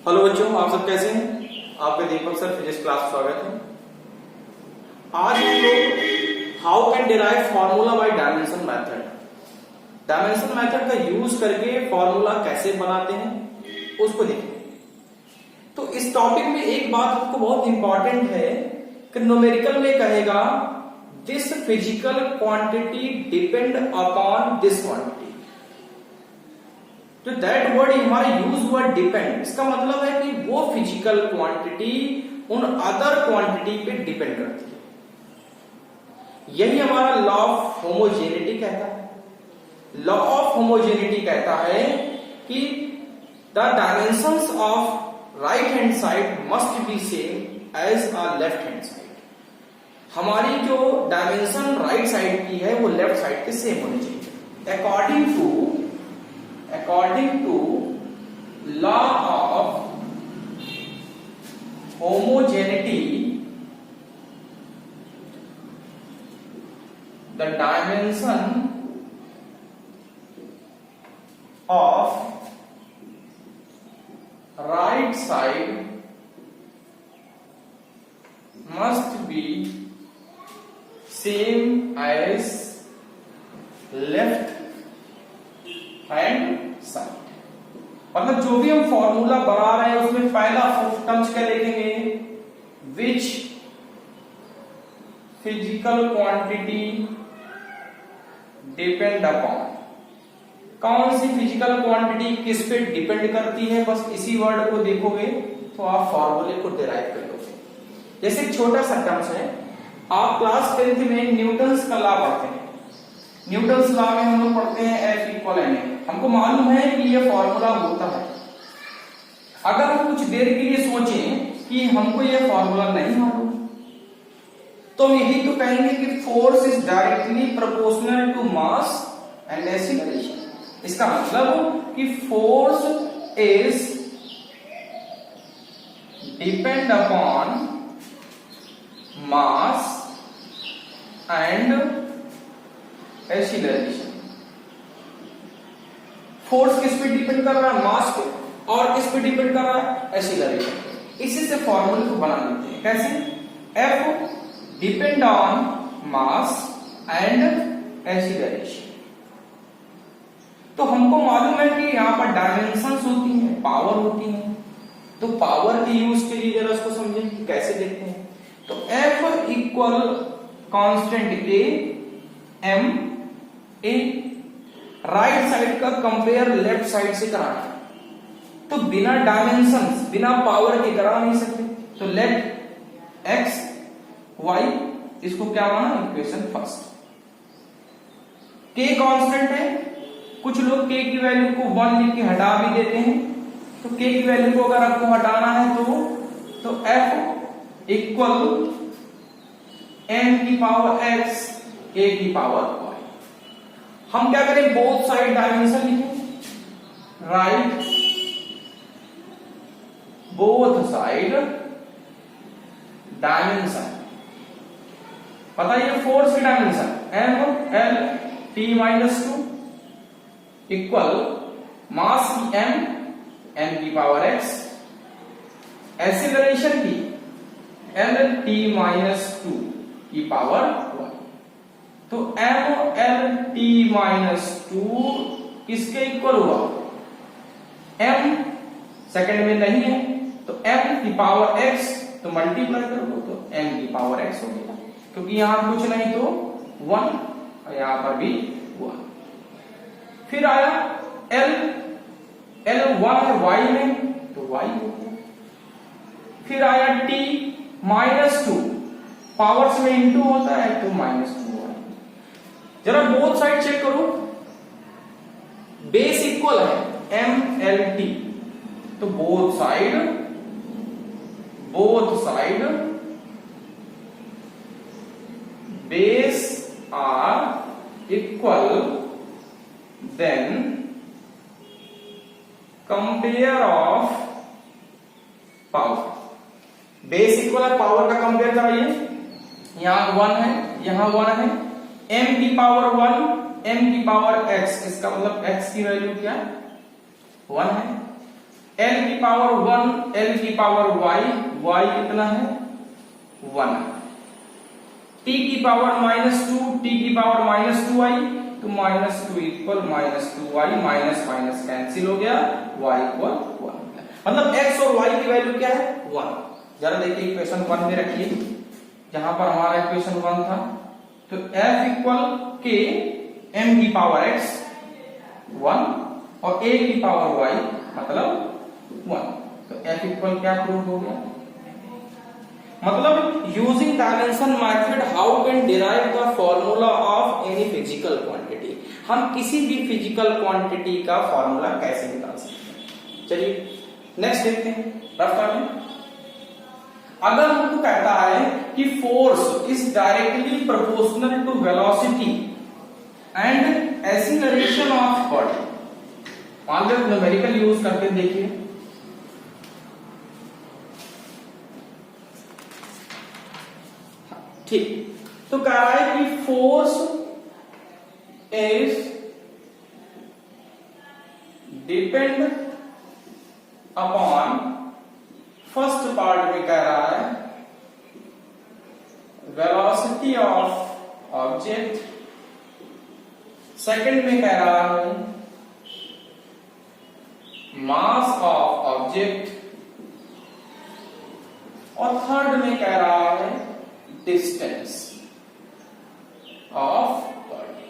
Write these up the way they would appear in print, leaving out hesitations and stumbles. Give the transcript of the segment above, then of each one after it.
Hello बच्चों, आप सब कैसे हैं? आपका दीपक सर फिजिक्स क्लास स्वागत है। आज हम लोग how can derive formula by dimension method, dimension method का यूज करके फार्मूला कैसे बनाते हैं उसको देखेंगे। तो इस टॉपिक में एक बात आपको बहुत इंपॉर्टेंट है कि न्यूमेरिकल में कहेगा this physical quantity depend upon this quantity. तो दैट वर्ड हमारा यूज हुआ डिपेंड, इसका मतलब है कि वो फिजिकल क्वांटिटी उन अदर क्वांटिटी पे डिपेंड करती है। यही हमारा लॉ ऑफ होमोजेनिटी कहता है। लॉ ऑफ होमोजेनिटी कहता है कि the dimensions of right hand side must be same as a left hand side. हमारी जो डायमेंशन राइट साइड की है वो लेफ्ट साइड के सेम होनी चाहिए। According to law of homogeneity, the dimension of right side must be same as left hand side. मतलब जो भी हम फॉर्मूला बना रहे हैं उसमें पहला टर्म्स क्या लिखेंगे, which physical quantity depend upon. कौन सी फिजिकल क्वांटिटी किस पे डिपेंड करती है, बस इसी वर्ड को देखोगे तो आप फॉर्मूले को डिराइव कर लोगे। जैसे एक छोटा सा टर्म्स है, आप क्लास 10th में न्यूटन्स का लॉ पढ़ते हैं। न्यूटन्स लॉ में हम लोग पढ़ते हैं F इक्वल ma। हमको मालूम है कि ये फॉर्मूला होता है। अगर हम कुछ देर के लिए सोचें कि हमको ये फॉर्मूला नहीं मालूम, तो हम यही तो कहेंगे कि force is directly proportional to mass and acceleration. इसका मतलब कि force is depend upon mass and acceleration. Force किस पे डिपेंड कर रहा है, मास पे, और किस पे डिपेंड कर रहा है, एक्सीलरेशन। इसी से फॉर्मूले को बना लेते हैं। कैसे? F depend on mass and acceleration. तो हमको मालूम है कि यहां पर डायमेंशंस होती हैं, पावर होती हैं। तो पावर के यूज के लिए जरा उसको समझें कैसे देखते हैं। तो F इक्वल कांस्टेंट m ए। राइट साइड का कंपेयर लेफ्ट साइड से कराना है, तो बिना डायमेंशंस बिना पावर के करा नहीं सकते। तो लेट x y, इसको क्या माना, इक्वेशन फर्स्ट। k कांस्टेंट है, कुछ लोग k की वैल्यू को 1 लिख के हटा भी देते हैं। तो k की वैल्यू को अगर आपको हटाना है तो f इक्वल m की पावर x a की पावर y। हम क्या करें, बोथ साइड डायमेंशन लिखें। राइट बोथ साइड डायमेंशन, पता है ये फोर्स की dimension m l t minus 2 equal मास की m की पावर x, एक्सीलरेशन की l t माइनस 2 की पावर y। तो m l t माइनस 2 किसके इक्वल हुआ, m सेकंड में नहीं है तो m की पावर x, तो मल्टीप्लाई करो तो m की पावर x हो गया, क्योंकि यहां कुछ नहीं तो 1 और यहां पर भी 1। फिर आया l 1 है y में तो y हो गया। फिर आया t माइनस 2, पावर्स में इंटू होता है तो माइनस 2। जरा बोथ साइड चेक करो, बेस इक्वल है m l t, तो both side base are equal, then compare of power. Base equal है, पावर का कंपेयर कराइए। यहां 1 है, यहां 1 है, m की पावर 1 m की पावर x, इसका मतलब x की वैल्यू क्या है, 1 है। l की पावर 1, l की पावर y, y कितना है 1, t की पावर -2, t की पावर -2y, तो -2 equal -2y, minus minus cancel हो गया, y इक्वल 1। मतलब x और y की वैल्यू क्या है 1। जरा देखिए इक्वेशन 1 में रखिए, जहां पर हमारा इक्वेशन 1 था, तो f इक्वल k m की पावर x 1 और a की पावर y मतलब 1, तो f इक्वल क्या प्रूव हो गया। मतलब using dimension method how can derive the formula of any physical quantity, हम किसी भी फिजिकल क्वांटिटी का फॉर्मूला कैसे निकाल सकते हैं। चलिए नेक्स्ट देखते हैं रफ कर लें। अगर हमको कहता है कि force is directly proportional to velocity and acceleration of body, मान लो न्यूमेरिकल यूज करके देखिए। ठीक, तो कह रहा है कि force is depend upon, first part में कह रहा है वेलोसिटी ऑफ ऑब्जेक्ट, सेकंड में कह रहा है मास ऑफ ऑब्जेक्ट, और थर्ड में कह रहा है डिस्टेंस ऑफ बॉडी।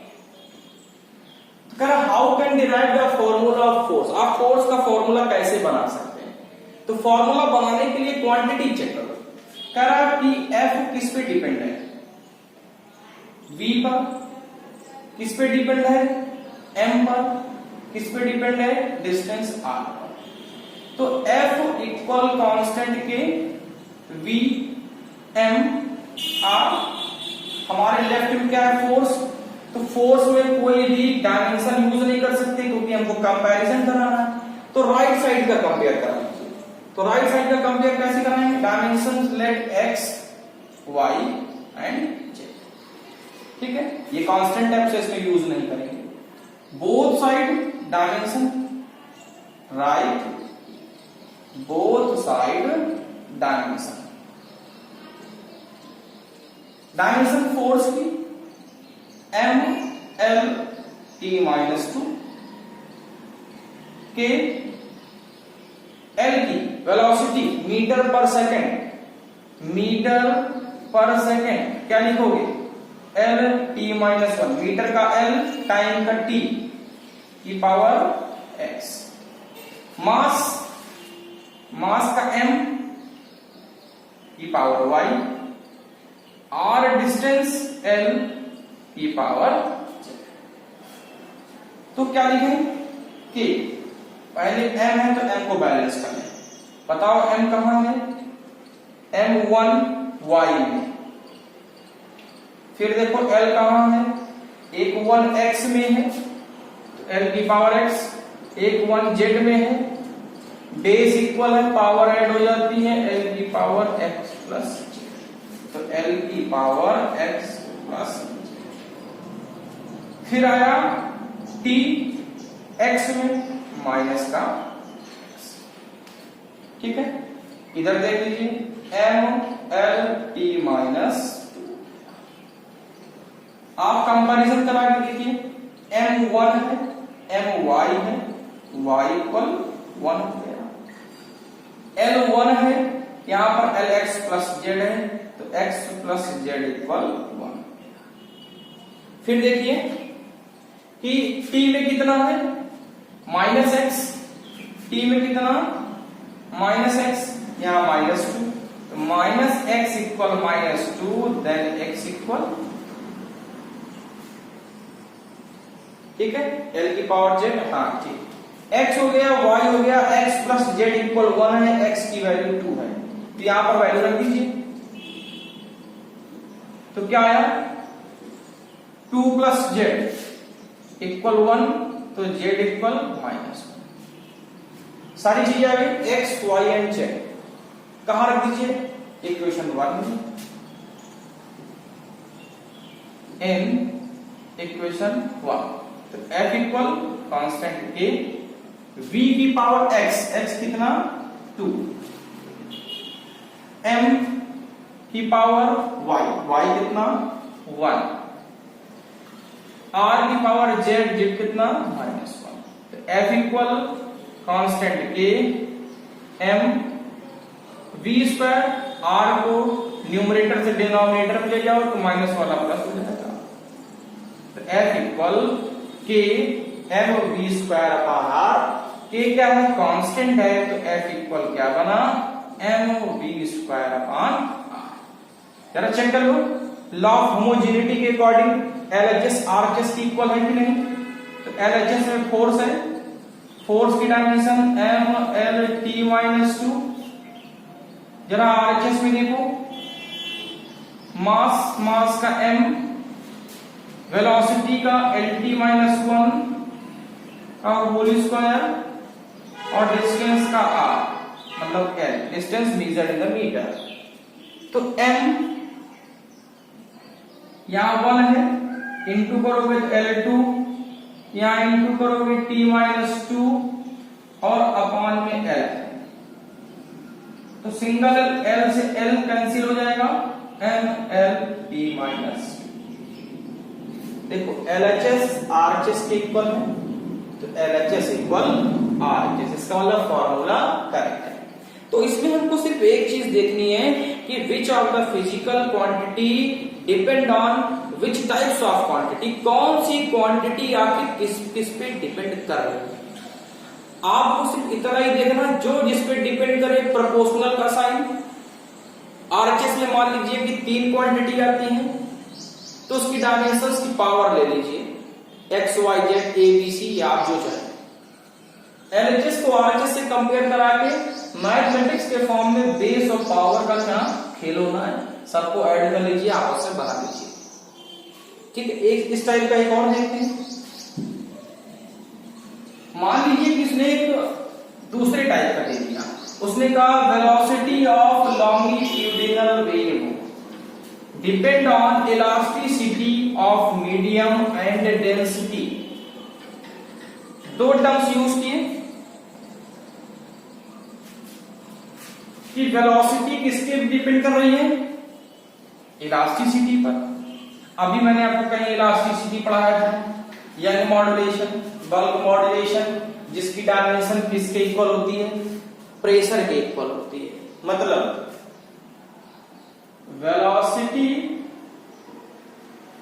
तो कह रहा how can derive the formula of force, आप फोर्स का फॉर्मूला कैसे बना सकते हैं। तो फॉर्मूला बनाने के लिए क्वांटिटी चेक करो। कह रहा है कि F किस पे डिपेंड है, V पर, किस पे डिपेंड है M पर, किस पे डिपेंड है डिस्टेंस R पर। तो F इक्वल कांस्टेंट के V M R, हमारे लेफ्ट में क्या है फोर्स, तो फोर्स में कोई भी डायमेंशन यूज नहीं कर सकते क्योंकि हमको कंपैरिजन कराना है, तो राइट साइड का कंपेयर कराना है। तो राइट साइड का कंपेयर कैसे कराएंगे, dimension let x y and z, ठीक है, ये कांस्टेंट है तो इसमें यूज नहीं करेंगे। Both side dimension right, both side dimension, dimension force की m l t-2 के l की वेलोसिटी मीटर पर सेकेंड, मीटर पर सेकेंड क्या लिखोगे l t-1, मीटर का l टाइम का t की पावर x, मास, मास का m की power y, r distance l की पावर z। तो क्या लिखें कि पहले m है तो m को बैलेंस कर लें, बताओ m कहां है, m1 y में, फिर देखो l कहां है, एक 1 x में है तो l की पावर x, एक 1 z में है, बेस इक्वल है, पावर ऐड हो जाती है, l की पावर x प्लस z, तो l की पावर x प्लस z। फिर आया t x में माइनस का x, ठीक है, इधर देख लीजिए m l t -2, आप कंपैरिजन करा के देखिए, m 1 है, m y है, y इक्वल 1 हो गया, l 1 है, यहां पर l x प्लस z है तो x प्लस z इक्वल 1। फिर देखिए कि t में कितना है -x, t में कितना -x, यहां -2, तो -x equal -2, then x equal, ठीक है, l की पावर z, हाँ ठीक, x हो गया, y हो गया, x प्लस z इक्वल 1 है, x की वैल्यू 2 है, तो यहां पर वैल्यू रख दीजिए, तो क्या आया 2 प्लस z इक्वल 1, तो z इक्वल -1, सारी चीजें आ गई, x y एंड z कहां रख दीजिए, इक्वेशन 1 में, इन इक्वेशन 1, तो f equal constant k v की पावर x, x कितना 2, m की पावर y, y कितना 1, r की पावर z, z कितना -1। तो f equal constant k m v square, r को न्यूमरेटर से डिनोमिनेटर में ले जाओ तो माइनस वाला प्लस हो जाएगा। तो f इक्वल k m v square upon r, k क्या है कांस्टेंट है, तो f इक्वल क्या बना m v square upon r। जरा चेक कर लो, लॉ ऑफ होमोजेनिटी के अकॉर्डिंग LHS RHS की इक्वल है कि नहीं। तो LHS में फोर्स है, फोर्स की डायमेंशन MLT-2, जरा RHS में देखो मास, मास का m, वेलोसिटी का LT-1 का होल स्क्वायर और डिस्टेंस का r मतलब l, distance measured in the meter. तो m यहां 1 है, इंटू करोगे तो L2, यहां इंटू करोगे T-2 और अपॉन में l है। तो सिंगल l से l कैंसिल हो जाएगा, MLT-2। देखो LHS RHS के इक्वल है, तो LHS इक्वल RHS, इसका मतलब फॉर्मूला करेक्ट है। तो इसमें हमको सिर्फ एक चीज देखनी है कि which of the physical quantity depend on which types of quantity, कौन सी क्वांटिटी आखिर किस पे डिपेंड कर रही है। आपको सिर्फ इतना ही देखना, जो जिस पे डिपेंड करे प्रोपोर्शनल का साइन। आरएचएस में मान लीजिए कि 3 क्वांटिटी आती हैं, तो उसकी डायमेंशंस की पावर ले लीजिए, X Y Z A B C, या आप जो चाहे। एलएचएस को आरएचएस से कंपेयर करा के मैथमेटिक्स के फॉर्म में बेस और पावर का क्या खेल होना है, सबको ऐड कर लीजिए, आपस में बना लीजिए। ठीक है, एक इस टाइप का एक और देखते हैं। मान लीजिए कि उसने एक दूसरे टाइप का दे दिया, उसने कहा velocity of longitudinal wave depend on elasticity of medium and density. 2 terms use किए कि वेलोसिटी किसके डिपेंड कर रही है, इलास्टिसिटी पर। अभी मैंने आपको कहीं इलास्टिसिटी पढ़ाया था, यंग मॉड्यूलेशन, बल्क मॉड्यूलेशन, जिसकी डायमेंशन किसके इक्वल होती है, प्रेशर के इक्वल होती है। मतलब वेलोसिटी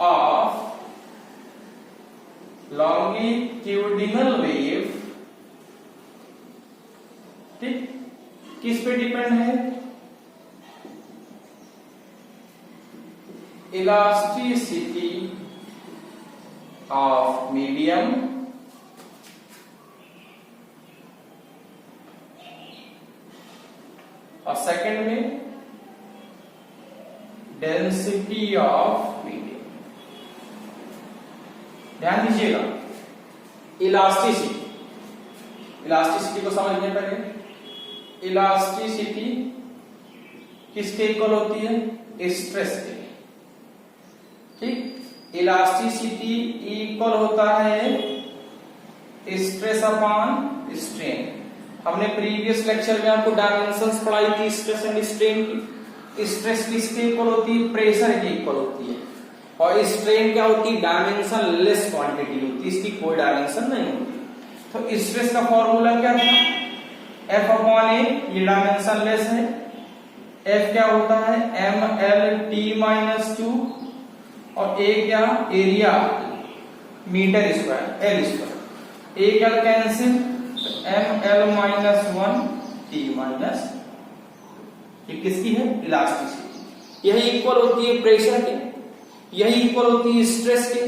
ऑफ लॉन्गिट्यूडिनल वेव, ठीक, किस पे डिपेंड है, इलास्टिसिटी ऑफ मीडियम और सेकंड में डेंसिटी ऑफ मीडियम। ध्यान दीजिएगा, इलास्टिसिटी, इलास्टिसिटी को समझने पहले, इलास्टिसिटी किसके इक्वल होती है, स्ट्रेस के। ठीक, इलास्टिसिटी इक्वल होता है स्ट्रेस अपॉन स्ट्रेन। हमने प्रीवियस लेक्चर में आपको डायमेंशंस पढ़ाई थी स्ट्रेस एंड स्ट्रेन की। स्ट्रेस किसके इक्वल होती है, प्रेशर के इक्वल होती है, और स्ट्रेन क्या होती है, डायमेंशन लेस क्वांटिटी होती है, इसकी कोई डायमेंशन नहीं होती। तो स्ट्रेस का फॉर्मूला क्या था, F अपॉन ए, ये डायमेंशन लेस है, F क्या होता है MLT-2 और ए क्या, area metre square L square, A क्या कैंसिल, ML-1 T-, ये किसकी है, इलास्टिसिटी। यही इक्वल होती है प्रेशर के, यही इक्वल होती है स्ट्रेस के,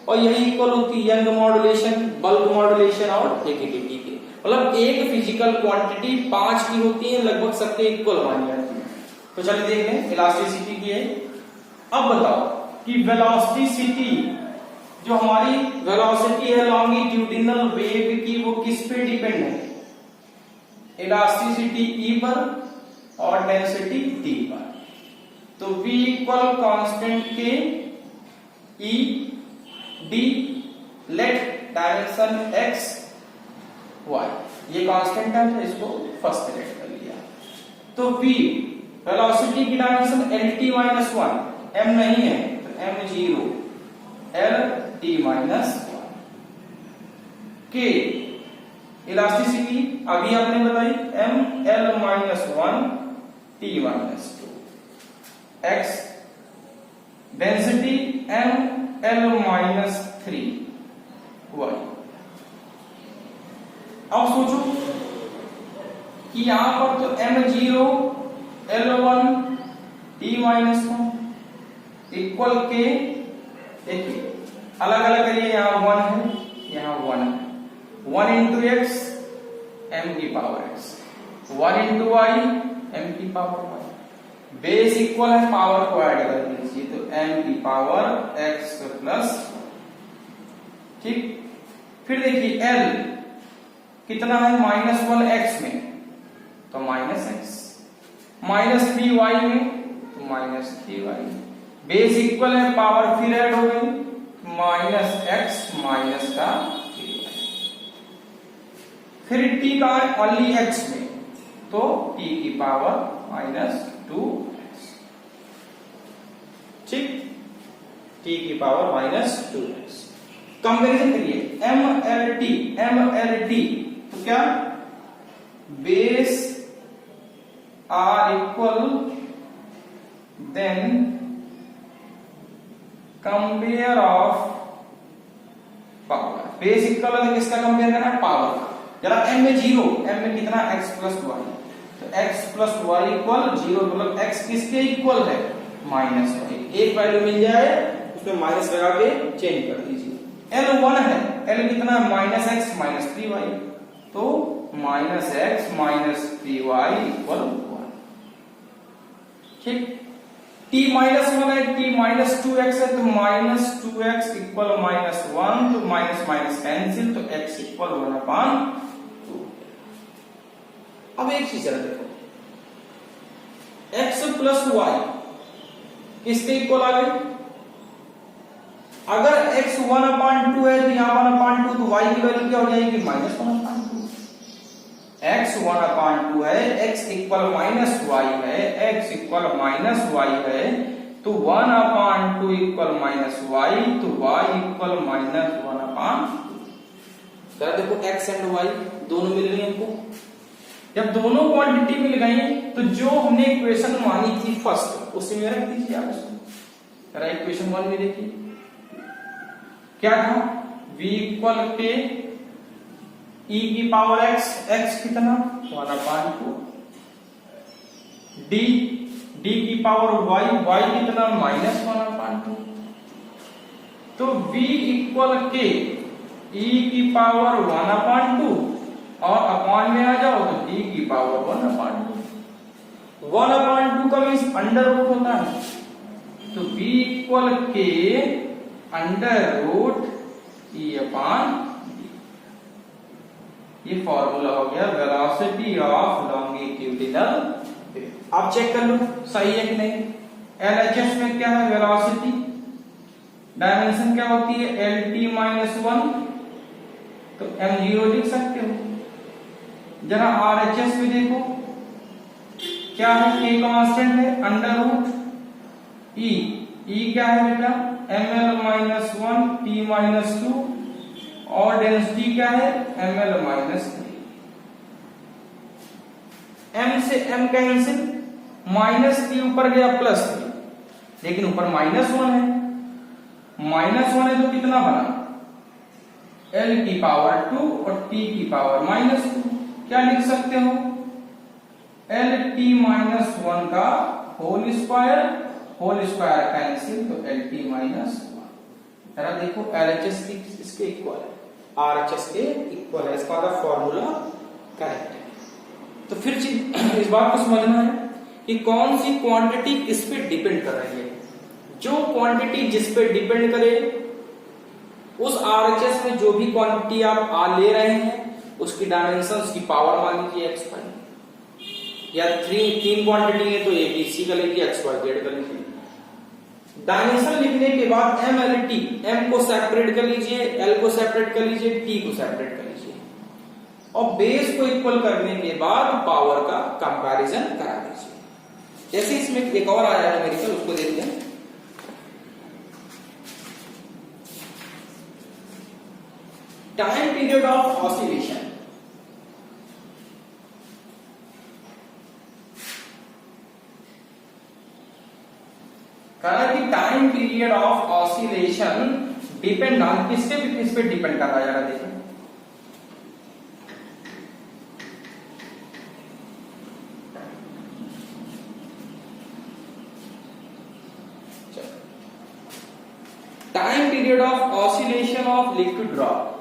और यही इक्वल होती है यंग मॉड्यूलेशन, बल्क मॉड्यूलेशन और रिजिडिटी के। मतलब एक फिजिकल क्वांटिटी 5 की होती है, लगभग सबके इक्वल मानी जाती है। तो चलिए देख लें इलास्टिसिटी की है। अब बताओ कि वेलोसिटी, जो हमारी वेलोसिटी है लॉन्गिट्यूडिनल वेव की, वो किस पे डिपेंड है, इलास्टिसिटी E पर और डेंसिटी D पर। तो V इक्वल कांस्टेंट के E D, let dimension X Y। ये कांस्टेंट है तो इसको फर्स्ट सेलेक्ट कर लिया। तो v वेलोसिटी की डायमेंशन lt माइनस 1, m नहीं है तो m0 lt minus 1। k elasticity अभी आपने बताई ml minus 1 t minus 2। x density ml minus 3 y। अब सोचो कि यहां पर तो m0 l1 t minus 1 equal के, देखिए अलग अलग करिए, यहां 1 है यहां 1 है, 1 इंटू एक्स m की power x, 1 into y m की पावर y। बेस इक्वल है, पावर को ऐड कर दीजिए तो m की पावर x प्लस, ठीक। फिर देखिए l कितना है -1 x में तो -x, -3y में तो -3y। बेस इक्वल है, पावर फिर ऐड हो गई -x माइनस का 3y। फिर t का ओनली x में तो t की पावर -2x, ठीक, t की पावर -2x। कंपैरिजन करिए mlt तो क्या base are equal, then compare of power. Base equal है तो किसका कंपेयर करना है, पावर का। जरा m में 0, m में कितना x प्लस y, तो x प्लस y इक्वल 0, मतलब x किसके इक्वल है -y। एक वैल्यू मिल जाए उसमें माइनस लगा के चेंज कर दीजिए। l1 है, l कितना -x माइनस 3y तो -x माइनस 3y इक्वल 1, ठीक। t -1 है, t -2x है तो -2x इक्वल -1 तो माइनस माइनस कैंसिल तो x इक्वल 1/2। अब एक चीज जरा देखो, x प्लस y किसके इक्वल आ गई। अगर x 1/2 है तो यहाँ 1/2 तो y की वैल्यू क्या हो जाएगी -1/2। x 1/2 है, x इक्वल -y है, x इक्वल -y है तो 1/2 इक्वल -y तो y इक्वल -1/2। जरा देखो x एंड y दोनों मिल गई हमको। जब दोनों क्वांटिटी मिल गई तो जो हमने इक्वेशन मानी थी फर्स्ट उसी में रख दीजिए आप उसको। जरा इक्वेशन 1 में देखिए क्या था, v इक्वल के e की पावर x, x कितना 1/2, d की पावर y, y कितना -1/2। तो v इक्वल के e की पावर 1/2 और अपॉन में आ जाओ तो d की पावर 1/2। 1/2 का मीन्स अंडर रूट होता है तो v इक्वल के under root e upon d। ये फॉर्मूला हो गया वेलोसिटी ऑफ लॉन्गिट्यूडिनल वेव। आप चेक कर लो सही है कि नहीं। LHS में क्या है वेलोसिटी, डायमेंशन क्या होती है lt -1 तो m0 लिख सकते हो। जरा RHS में देखो क्या है, k कांस्टेंट है, अंडर रूट e क्या है बेटा ml -1 t -2 और डेंसिटी क्या है ml -3। m से m कैंसिल, -3 ऊपर गया +3 लेकिन ऊपर -1 है, -1 है तो कितना बना l की पावर 2 और t की पावर -2। क्या लिख सकते हो lt -1 का होल स्क्वायर कैंसिल तो lt -1। जरा देखो LHS इसके इक्वल है, RHS के इक्वल है, इसका मतलब फॉर्मूला करेक्ट है। तो फिर इस बात को समझना है कि कौन सी क्वांटिटी किस पे डिपेंड कर रही है। जो क्वांटिटी जिस पे डिपेंड करे उस RHS में जो भी क्वांटिटी आप ले रहे हैं उसकी डायमेंशन, उसकी पावर मान लीजिए x/y, या तीन क्वांटिटी है तो ABC का लीजिए XYZ का लीजिए। डायमेंशन लिखने के बाद MLT, M को सेपरेट कर लीजिए, L को सेपरेट कर लीजिए, T को सेपरेट कर लीजिए। और बेस को इक्वल करने के बाद पावर का कंपैरिजन करा दीजिए। जैसे इसमें एक और आया है न्यूमेरिकल, उसको देखते हैं। टाइम पीरियड ऑफ ऑसिलेशन, कहा कि time period of oscillation depend on किस पे डिपेंड कर रहा है, जरा देखिए। Time period of oscillation of liquid drop,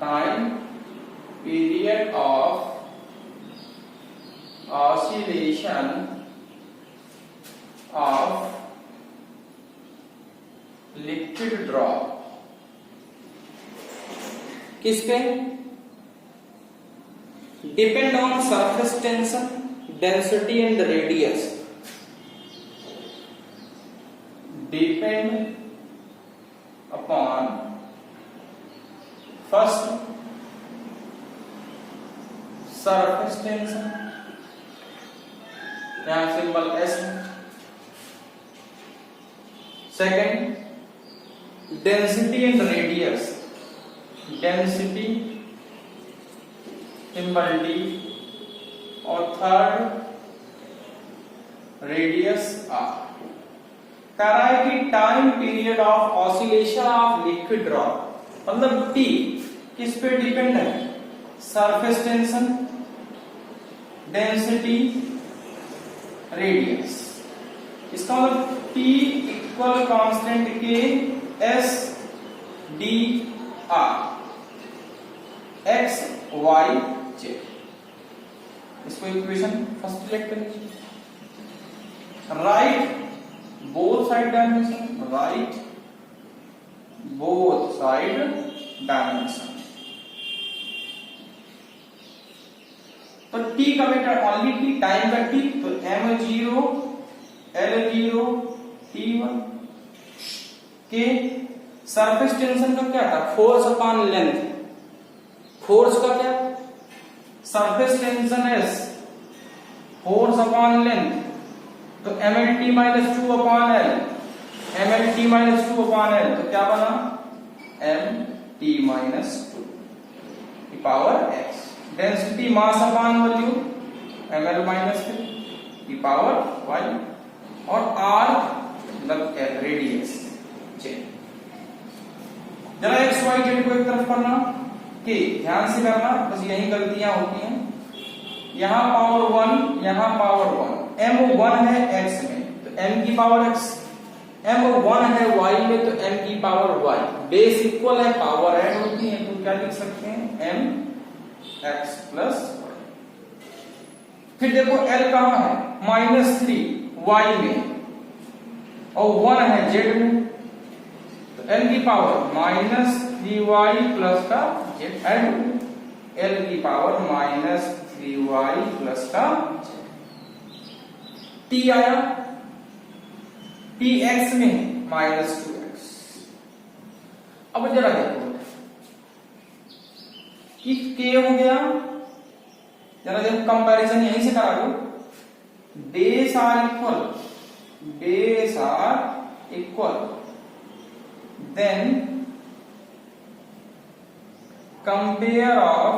time period of oscillation of liquid drop किस पे? Depend on surface tension, density and radius. Depend upon first surface tension, यहां symbol S. Second density and radius, density symbol D, और third radius R. कह रहा है कि time period of oscillation of liquid drop, मतलब T किस पे depend है? Surface tension, density, radius. इसका मतलब टी इक्वल कांस्टेंट के S D R, X Y Z. इसको इक्वेशन फर्स्ट लिख करिए। Right both side dimension, right both side dimension. तो t का बेटा ओनली t, टाइम का t, तो m0 l0 t1 के। सरफेस टेंशन का क्या था? Force upon length. फोर्स का क्या? Surface tension s, force upon length, तो mlt minus 2 upon l, mlt minus 2 upon l, तो क्या बना? mt माइनस 2 की power x। Density mass upon volume, ml minus 3 की पावर y, और r मतलब रेडियस z। जरा x y z को एक तरफ करना, कि ध्यान से करना, बस यही गलतियां होती हैं। यहां पावर 1, यहां पावर 1, m1 है x में तो m की पावर x, m1 है y में तो m की पावर y। बेस इक्वल है, पावर ऐड होती है, तो क्या लिख सकते हैं? m x plus y। फिर देखो l कहां है? -3 y में, और 1 है z में, तो l की पावर -3y प्लस का z ऐड, l की पावर -3y प्लस का z। t आया, t x में -2x। अब जरा देखो कि k हो गया, जरा देखो कंपैरिजन यहीं से करा दो। Base are equal, base are equal, then compare of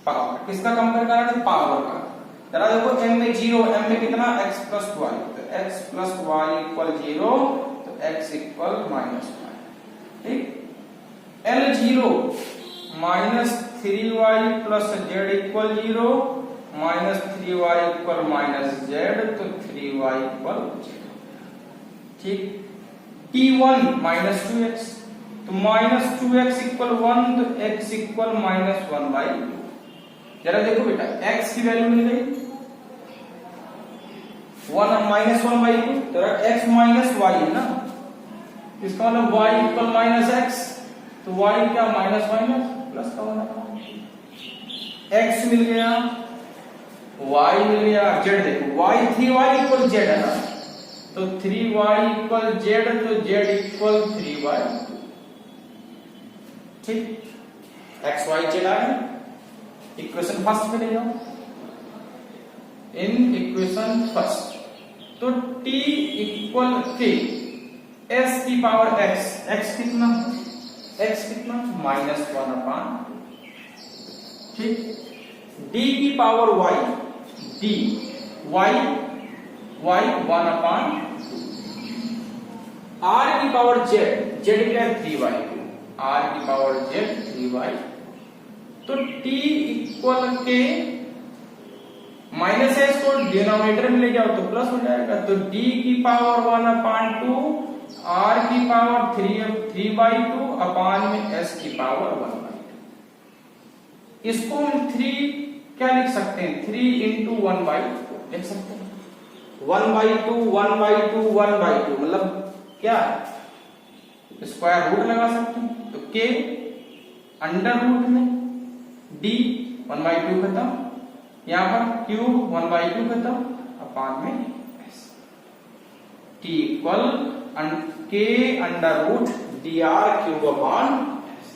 power. किसका कंपेयर करा है? पावर का। जरा देखो m में 0, m में कितना? x प्लस y, तो x प्लस y इक्वल 0, तो x इक्वल -y। ठीक, L0 -3y plus z equal 0, -3y equal -z, तो 3y इक्वल 0। ठीक, T1 -2x, तो -2x इक्वल 1, तो x इक्वल -1/2। जरा देखो बेटा, x की वैल्यू मिल गई 1 -1/2, तो x माइनस y है ना, इसका मतलब y इक्वल -x, तो y क्या? माइनस प्लस का होना, x मिल गया, y मिल गया, z देखो y 3y इक्वल z है ना, तो 3y इक्वल z, तो z इक्वल 3y। ठीक, एक्स वाई जेड आ गया। इक्वेशन फर्स्ट में ले जाओ, इन इक्वेशन फर्स्ट तो t इक्वल के s की पावर x, x कितना -1/, ठीक, d की power y, d y 1/, r की पावर z, z क्या है 3/2, r की पावर z 3/, तो t इक्वल के माइनस है, इसको डिनोमिनेटर में ले जाओ तो प्लस हो जाएगा, तो d की पावर 1/2 r की पावर 3/2 अपान में s की पावर 1/2। इसको हम 3 क्या लिख सकते हैं, 3 इंटू 1/2 लिख सकते हैं। 1/2 1/2 1/2 मतलब क्या, स्क्वायर रूट लगा सकते हैं, तो k अंडर रूट में d 1/2 खत्म, यहां पर क्यूब 1/2 खत्म अपान में s, t equal k under root dr cube upon s।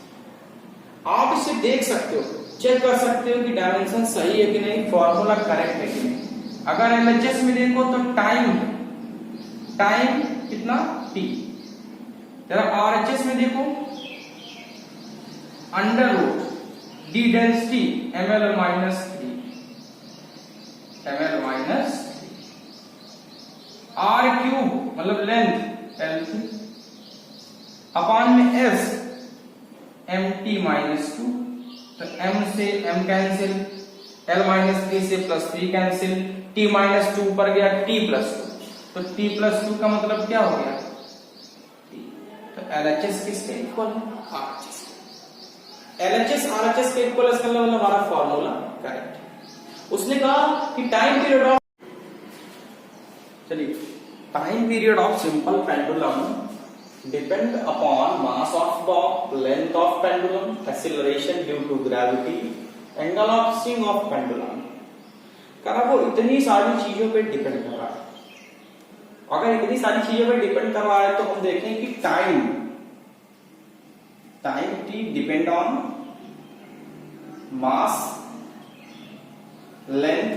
आप इसे देख सकते हो, चेक कर सकते हो कि डायमेंशन सही है कि नहीं, फॉर्मूला करेक्ट है कि नहीं। अगर एलएचएस में देखो तो टाइम कितना t, जरा आरएचएस में देखो under root d density ml -3 r cube मतलब लेंथ l3 अपान में s mt -2, तो m से m कैंसिल, l -3 से +3 कैंसिल, t -2 पर गया t +2, तो t +2 का मतलब क्या हो गया t, तो LHS किसके इक्वल है, RHS। LHS RHS के इक्वल, इसका मतलब हमारा फॉर्मूला करेक्ट है। उसने कहा कि टाइम पीरियड ऑफ, चलिए, time period of simple pendulum depend upon mass of bob, length of pendulum, acceleration due to gravity, angle of swing of pendulum। कहा वो इतनी सारी चीजों पे डिपेंड कर रहा है। अगर इतनी सारी चीजों पे डिपेंड कर रहा है तो हम देखें कि time t depend on mass, length,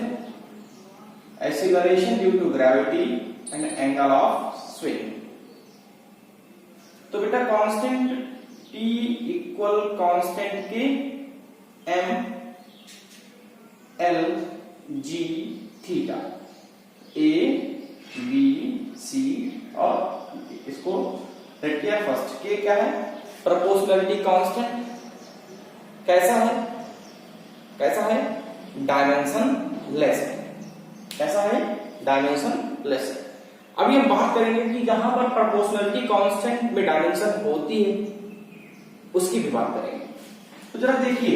acceleration due to gravity and angle of swing। तो बेटा कांस्टेंट t इक्वल कांस्टेंट के m l g theta, a b c और इसको रेट किया फर्स्ट। k क्या है, प्रोपोर्शनलिटी कांस्टेंट, कैसा है डायमेंशन लेस है, कैसा है डायमेंशन लेस है। अभी हम बात करेंगे कि जहां पर प्रोपोर्शनलिटी कांस्टेंट में डायमेंशन होती है उसकी भी बात करेंगे। तो जरा देखिए,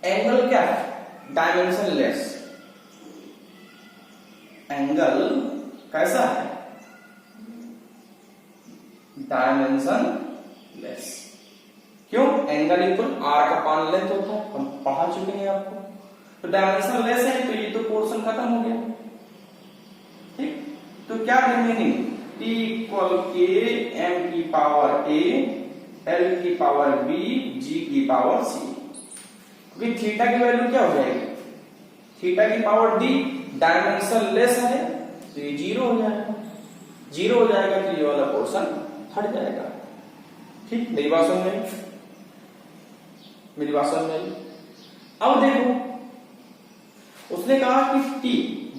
एंगल क्या है, डायमेंशन लेस, एंगल कैसा है, डायमेंशन लेस। क्यों, एंगल इक्वल आर का पान लेंथ होता है, हम पढ़ा चुके हैं आपको। तो डायमेंशन लेस है तो ये तो पोर्शन खत्म हो गया, ठीक। तो क्या रिमेनिंग, t इक्वल के m की पावर a, l की पावर b, g की पावर c। क्योंकि थीटा की वैल्यू क्या हो जाएगी, थीटा की पावर d, डायमेंशन लेस है तो ये 0 हो जाएगा, 0 हो जाएगा तो ये वाला पोर्शन हट जाएगा, ठीक। मेरी बात समझ में, मेरी बात समझ में। अब देखो, उसने कहा कि t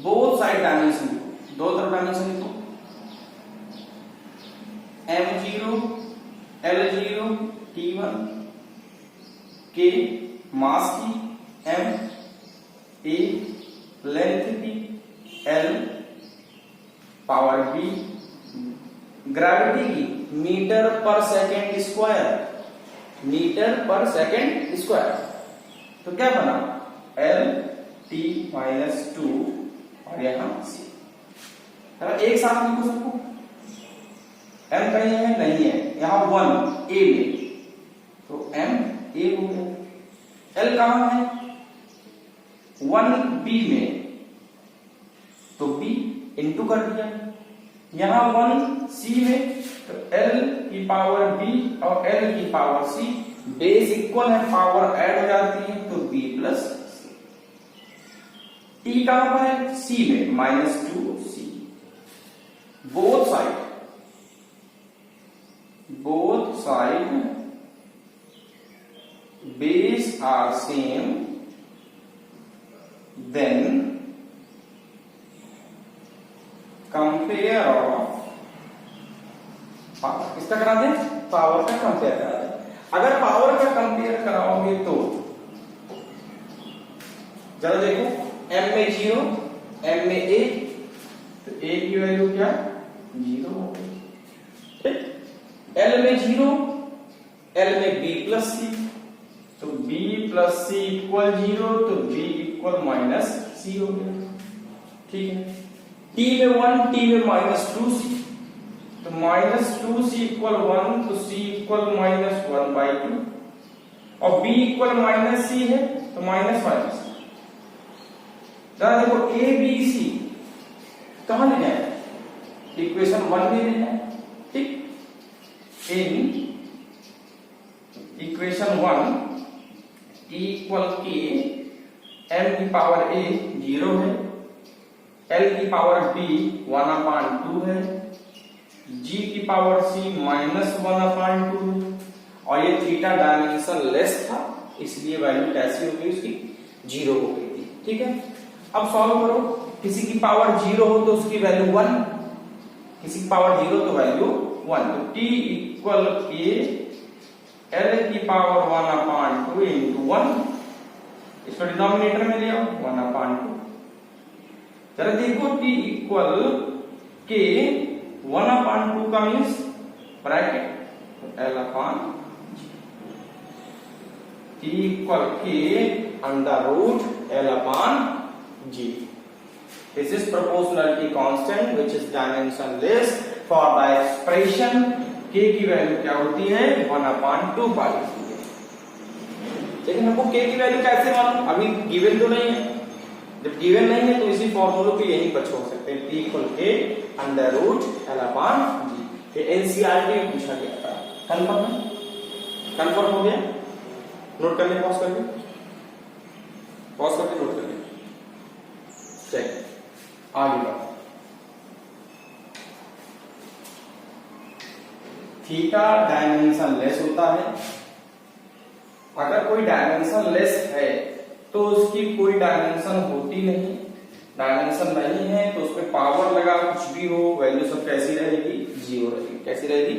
बोथ साइड डायमेंशन, दो तरफ डायमेंशन लिखो, m0 l0 t1, k मास की, m a लेंथ की, l पावर b ग्रेविटी की मीटर पर सेकेंड स्क्वायर, मीटर पर सेकेंड स्क्वायर। तो क्या बना, l t -2 और यहां c। एक साथ लिखो सबको, m कहीं है नहीं है, यहां 1 a में, तो m a हो गया। l कहां है, 1 b में, तो b इंटू कर दिया। यहां 1 c में, तो l की पावर b और l की पावर c बेस इक्वल है, पावर ऐड हो जाती है, तो b प्लस सी। t कहां पर है? c में, -2c। both side base are same, then compare of power. किसका करा दे? पावर का कंपेयर करा दे। अगर पावर का कंपेयर कराओगे तो जरा देखो, m में 0, m में a, तो a की वैल्यू क्या? 0 हो गई। ठीक, l में 0, l में b प्लस सी, तो b प्लस सी इक्वल 0, तो b इक्वल माइनस सी हो गया। ठीक है, t में 1, t में -2c, तो -2c इक्वल 1, तो c इक्वल -1/2, और b इक्वल -c है, तो माइनस। जरा देखो, a b c कहां लेना है? इक्वेशन 1 में लेना है। ठीक, in equation 1 t equal k, m की पावर a 0 है, l की पावर b 1/2 है, g की पावर c -1/2 है, और ये थीटा डायमेंशन लेस था, इसलिए वैल्यू कैसी हो गई उसकी? 0 हो गई थी। ठीक है, अब सॉल्व करो। किसी की पावर 0 हो तो उसकी वैल्यू 1, किसी की पावर 0 तो वैल्यू 1, तो t इक्वल k, l की पावर 1/2 इंटू 1, इसको डिनोमिनेटर में ले आओ, 1/2। जरा देखो, t इक्वल k 1/2 का means bracket l/g, t equal k under root l/g। This is proportionality constant which is dimensionless for the expression k की वैल्यू क्या होती है? 1/2 पाई। लेकिन हमको k की वैल्यू कैसे मालूम? अभी गिवन तो नहीं है। जब गिवन नहीं है तो इसी फॉर्मूले को यहीं पर छोड़ सकते हैं, t equal k under root l/g। ये एनसीईआरटी में पूछा गया था। कंफर्म हो गया? नोट कर ले, पॉज करके नोट कर ले। चेक, आगे बढ़ो। थीटा डायमेंशन लेस होता है। अगर कोई डायमेंशन लेस है तो उसकी कोई डायमेंशन होती नहीं, डायमेंशन नहीं है तो उसमें पावर लगा कुछ भी हो, वैल्यू सब कैसी रहेगी? 0 रहेगी। कैसी रहेगी?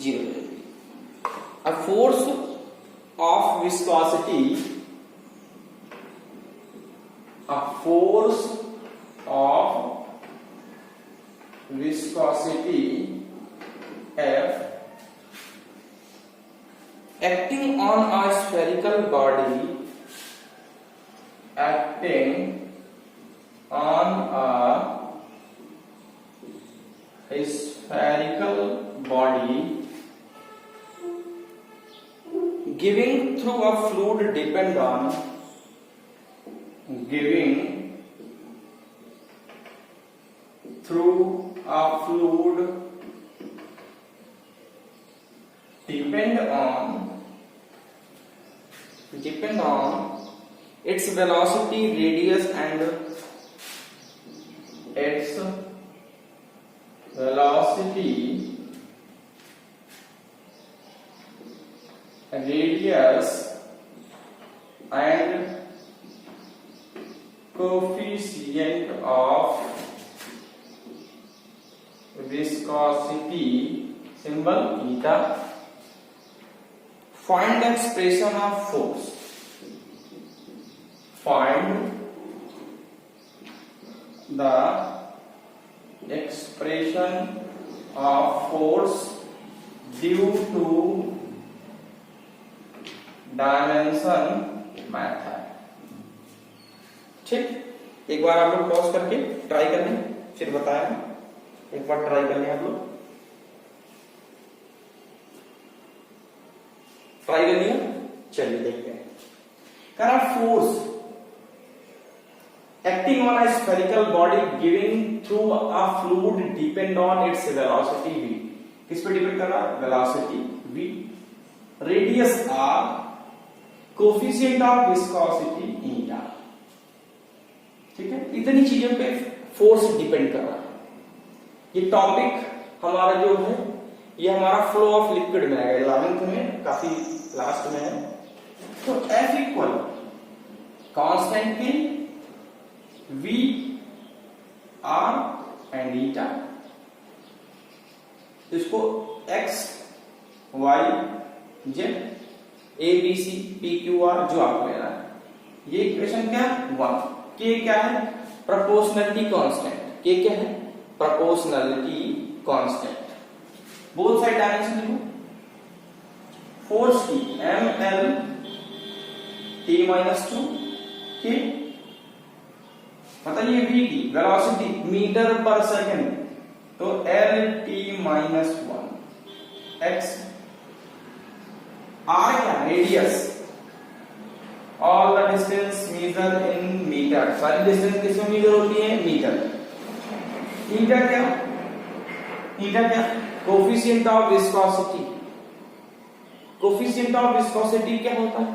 0 रहेगी। A force of viscosity, a force of viscosity F acting on a spherical body, acting on a spherical body giving through a fluid depend on giving through a fluid depend on its velocity, radius and its velocity, radius and coefficient of viscosity, symbol eta. Find the expression of force. Find the expression of force due to dimension method. ठीक, एक बार आप लोग pause करके try कर लें, फिर बताया। एक बार ट्राई कर लें आप लोग, ट्राई कर लिया। चलिए देखते हैं। करा force acting on a spherical body giving through a fluid depend on its velocity v। किस पे डिपेंड कर रहा है? Velocity v। Radius R, coefficient of viscosity eta. ठीक है, इतनी चीजों पे फोर्स डिपेंड कर रहा है। ये टॉपिक हमारा जो है ये हमारा फ्लो ऑफ लिक्विड में आएगा 11th में, काफी लास्ट में है। तो F इक्वल कांस्टेंट के V R एंड ईटा, इसको X Y Z A B C P Q R जो आपको लेना है, ये इक्वेशन क्या है 1। K क्या है? Proportionality constant. K क्या है? Proportionality constant. Both side direction लिखो। फोर्स की ml t-2 K, बताइए v की वेलोसिटी मीटर पर सेकंड, तो lt-1 x। r क्या? Radius, all the distance measure in meter, सारी डिस्टेंस किसमें मेजर होती है? मीटर। ईटा क्या? ईटा क्या? Coefficient of viscosity. Coefficient of viscosity क्या होता है?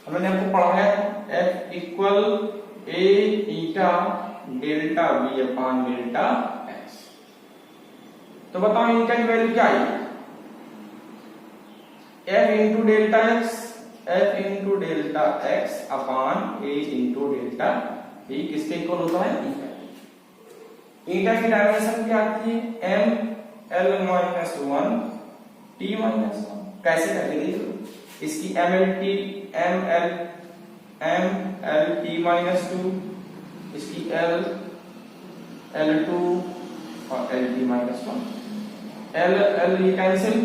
हमने आपको पढ़ा है F इक्वल A eta delta V upon delta x। तो बताओ ईटा की वैल्यू क्या आएगी? F into delta x, F into delta x upon A into delta V किसके इक्वल होता है? ईटा। ईटा की डायमेंशन क्या आती है? m l minus 1 t minus 1। कैसे करके देखो, इसकी m l t माइनस 2, इसकी l l2 और l t माइनस 1। l ये कैंसिल,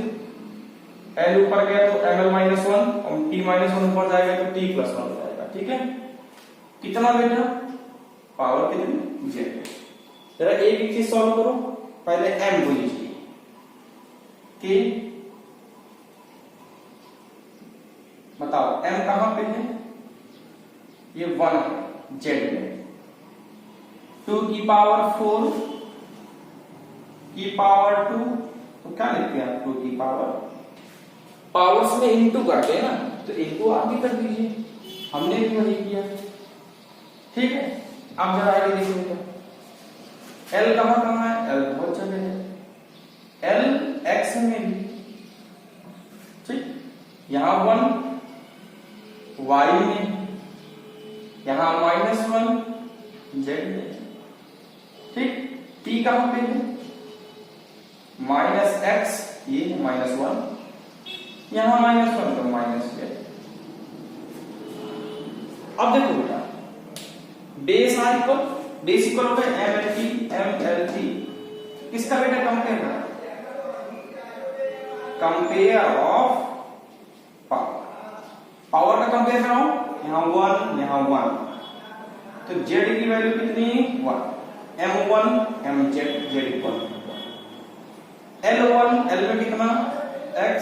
l ऊपर गया तो m l माइनस 1 और t माइनस 1 ऊपर जाएगा तो t प्लस 1 हो जाएगा। ठीक है, कितना बेटा? पावर कितनी? z। जरा एक एक चीज सॉल्व करो। पहले m को लीजिए, k बताओ m कहां पे है? ये 1 है z में। 2 की पावर 4 की पावर 2, तो क्या लिखते हैं आप? 2 की पावर्स में इंटू करते हैं ना, तो इंटू आप भी कर दीजिए, हमने भी वही किया। ठीक है, अब जरा आगे देखिए L कहां है? L बहुत जगह है, L x में भी। ठीक, यहां 1 y में, यहां -1 z में। ठीक, t कहां पे है? -x, ये -1, यहां -1 तो -z। अब देखो बेटा, base are equal, base equal होता है mlt किसका बेटा? कंपेयर का, कंपेयर ऑफ पावर। पावर का कंपेयर कराओ, यहां 1 यहां 1, तो z की वैल्यू कितनी? 1। m1 mz z equal l1 l में कितना? x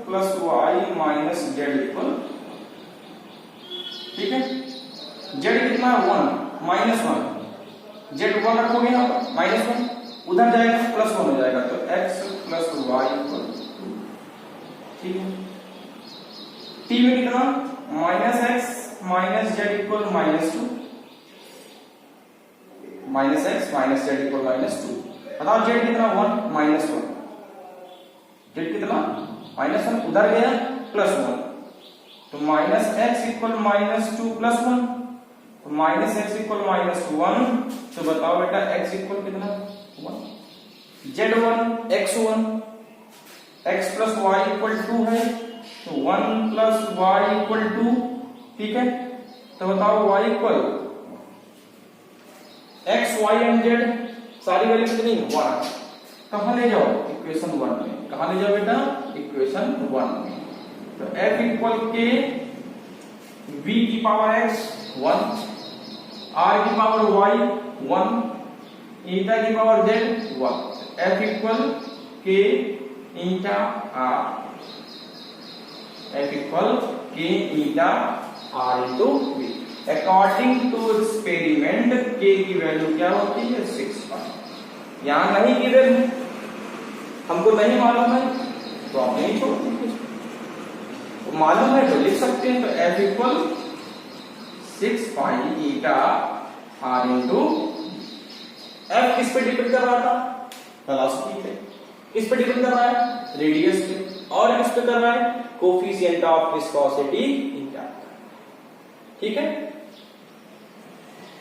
plus y minus z equal. ठीक है, z कितना? 1 -1, z 1 रखोगे ना -1, उधर जाएगा +1 हो जाएगा, तो x प्लस y इक्वल। ठीक है, t में कितना? -x minus z equal -2, -x minus z equal -2। बताओ z कितना? 1 -1, z कितना? -1, उधर गया +1, तो -x इक्वल -2 +1, तो -x इक्वल -1। तो बताओ बेटा x इक्वल कितना? 1। z1 x1, x plus y equal 2 है, तो 1 प्लस y इक्वल 2। ठीक है, तो बताओ y equal x y and z, सारी वैल्यू कितनी? 1। कहां ले जाओ? इक्वेशन 1 में। कहां ले जाओ बेटा? इक्वेशन 1 में। तो f इक्वल k v की पावर x 1, r की पावर y 1, ईटा की पावर z 1। f इक्वल k ईटा r, f इक्वल k eta r into v। According to experiment k की वैल्यू क्या होती है? 6। यहां नहीं गिवन, हमको नहीं मालूम है तो आप नहीं छोड़ दीजिए। तो मालूम है तो लिख सकते हैं, तो F equal 6 pi eta R into F किस पे डिपेंड कर रहा था? वेलोसिटी पे। किस पे डिपेंड कर रहा है? रेडियस पे। और किस पे कर रहा है? Coefficient of viscosity eta. ठीक है,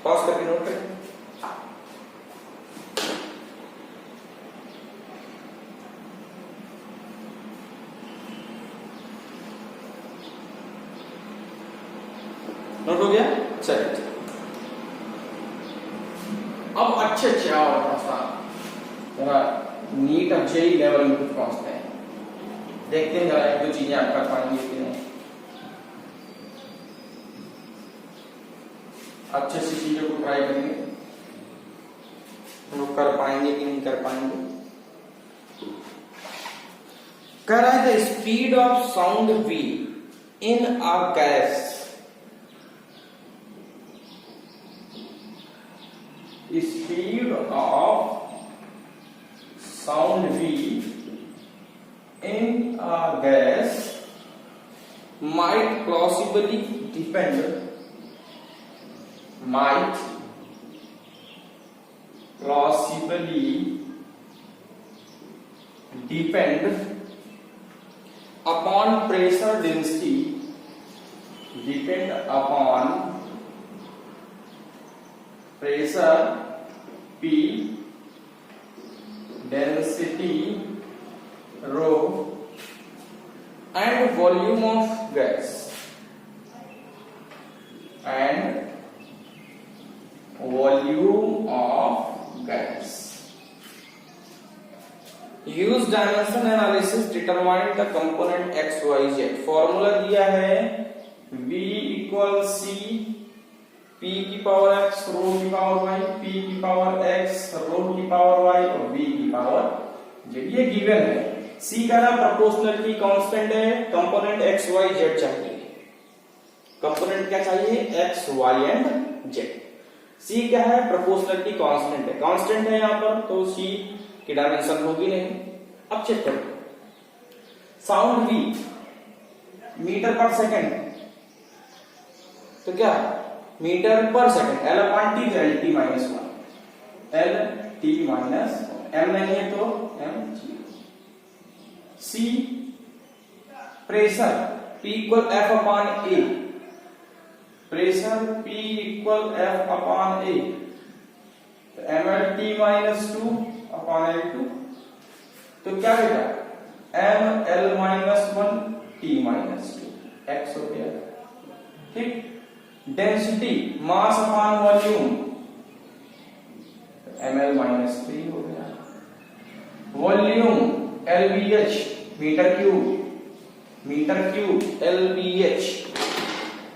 पॉज करके नोट करें। नोट हो गया? चलिए अब अच्छे और थोड़ा नीट अच्छे ही लेवल में कुछ पहुंचते हैं। देखते हैं जरा एक दो चीजें आप कर पाएंगे कि नहीं, अच्छे से चीजों को ट्राई करेंगे, लोग कर पाएंगे कि नहीं कर पाएंगे। कह रहा है the speed of sound v in a gas, speed of sound v in a gas might plausibly depend upon pressure density, pressure P, density rho, and volume of gas, use dimension analysis determine the component x y z। Formula दिया है v equal c p की power x रो की power y, p की power x रो की power y और v की power z। ये given है। c का ना प्रोपोर्शनलिटी कांस्टेंट है, कंपोनेंट x y z चाहिए। कंपोनेंट क्या चाहिए? x y and z। c क्या है? प्रोपोर्शनलिटी कांस्टेंट है। कांस्टेंट है यहां पर, तो c की डायमेंशन होगी नहीं। अब चेक करो, साउंड v मीटर पर सेकंड, तो क्या मीटर पर सेकंड L अपॉन T, तो LT minus 1, LT minus m नहीं है तो m। C pressure P equal F upon A, pressure P equal F upon A, तो mLT माइनस 2 अपॉन L2, तो क्या बेटा mL minus 1 T minus 2 x हो गया। ठीक, density mass upon volume, ml minus 3 हो गया। Volume lbh meter cube lbh।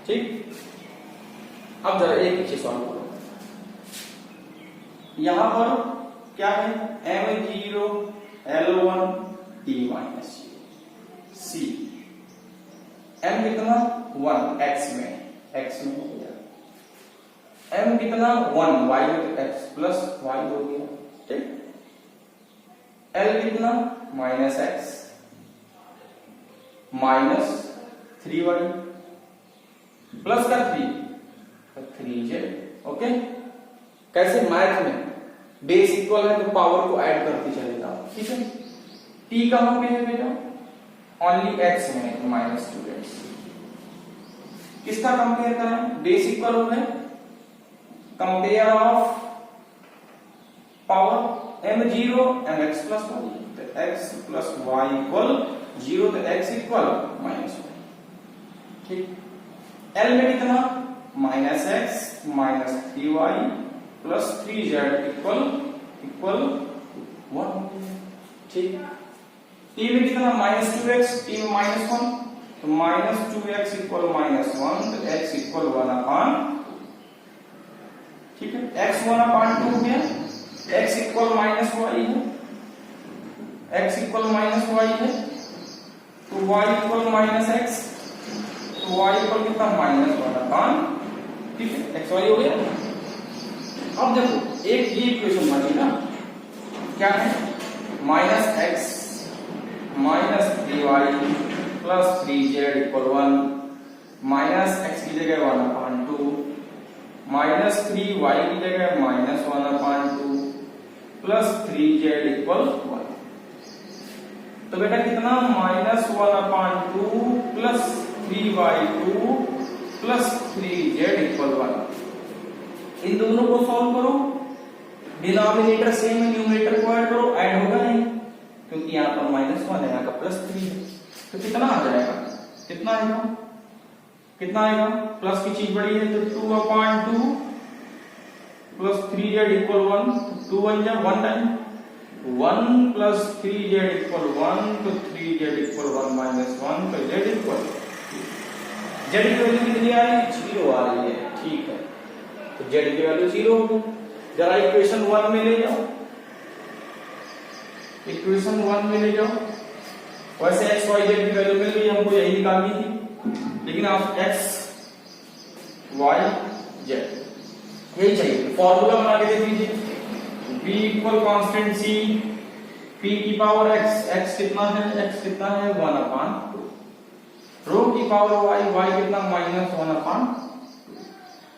ठीक, अब जरा एक चीज सॉल्व करो। यहां पर क्या है? m0 l1 t minus c, m कितना? 1 x में हो गया। m कितना? 1 y में, तो x प्लस y हो गया। ठीक, l कितना? Minus x minus 3y plus का 3, तो 3z। ओके, कैसे? मैथ में बेस इक्वल है तो पावर को ऐड करते चले जाओ। ठीक है, t कहां पे है बेटा? ओनली x में, तो माइनस 2x। किसका कंपेयर करें? बेस इक्वल हो गए, compare of power m0 mx plus y, तो x प्लस y इक्वल 0, तो x इक्वल माइनस 1। ठीक, l में कितना? Minus x minus 3y plus 3z equal 1। ठीक, t में कितना? माइनस 2x, t में माइनस 1, तो माइनस 2x इक्वल माइनस 1, तो x इक्वल 1 अपॉन। ठीक है, x 1 अपॉन 2 हो गया, x इक्वल माइनस y है, x इक्वल माइनस y है, तो y इक्वल माइनस x, तो y इक्वल कितना? Minus 1 upon. ठीक है, x y हो गया। अब देखो एक ये इक्वेशन बनी ना, क्या है? Minus x minus 3y plus 3z equal 1 minus x की जगह 1/2 माइनस 3y की जगह माइनस 1/2 प्लस 3z इक्वल 1। तो बेटा कितना minus 1/2 plus 3y2 plus 3z equal 1। इन दोनों को सॉल्व करो, डिनोमिनेटर सेम है, न्यूमरेटर को ऐड करो, ऐड होगा नहीं क्योंकि यहाँ पर -1 है, यहाँ का +3 है। तो कितना आ जाएगा, कितना आएगा, कितना आएगा, प्लस की चीज बड़ी है तो 2/2 प्लस 3z इक्वल 1, 2 1 जा 1 टाइम 1 प्लस 3z इक्वल 1, तो 3z इक्वल 1 माइनस 1, तो z इक्वल z की वैल्यू कितनी आ रही है, 0 आ रही है, ठीक है। तो z की वैल्यू 0 होगी। जरा इक्वेशन 1 में ले जाओ, इक्वेशन 1 में ले जाओ। वैसे x y z की वैल्यू मिल गई, हमको यही निकालनी थी, लेकिन आप x y z यही चाहिए। फॉर्मूला बना के देख लीजिए, v equal constant c p की पावर x, x कितना है, x कितना है 1/2, रो की पावर y, y कितना -1/2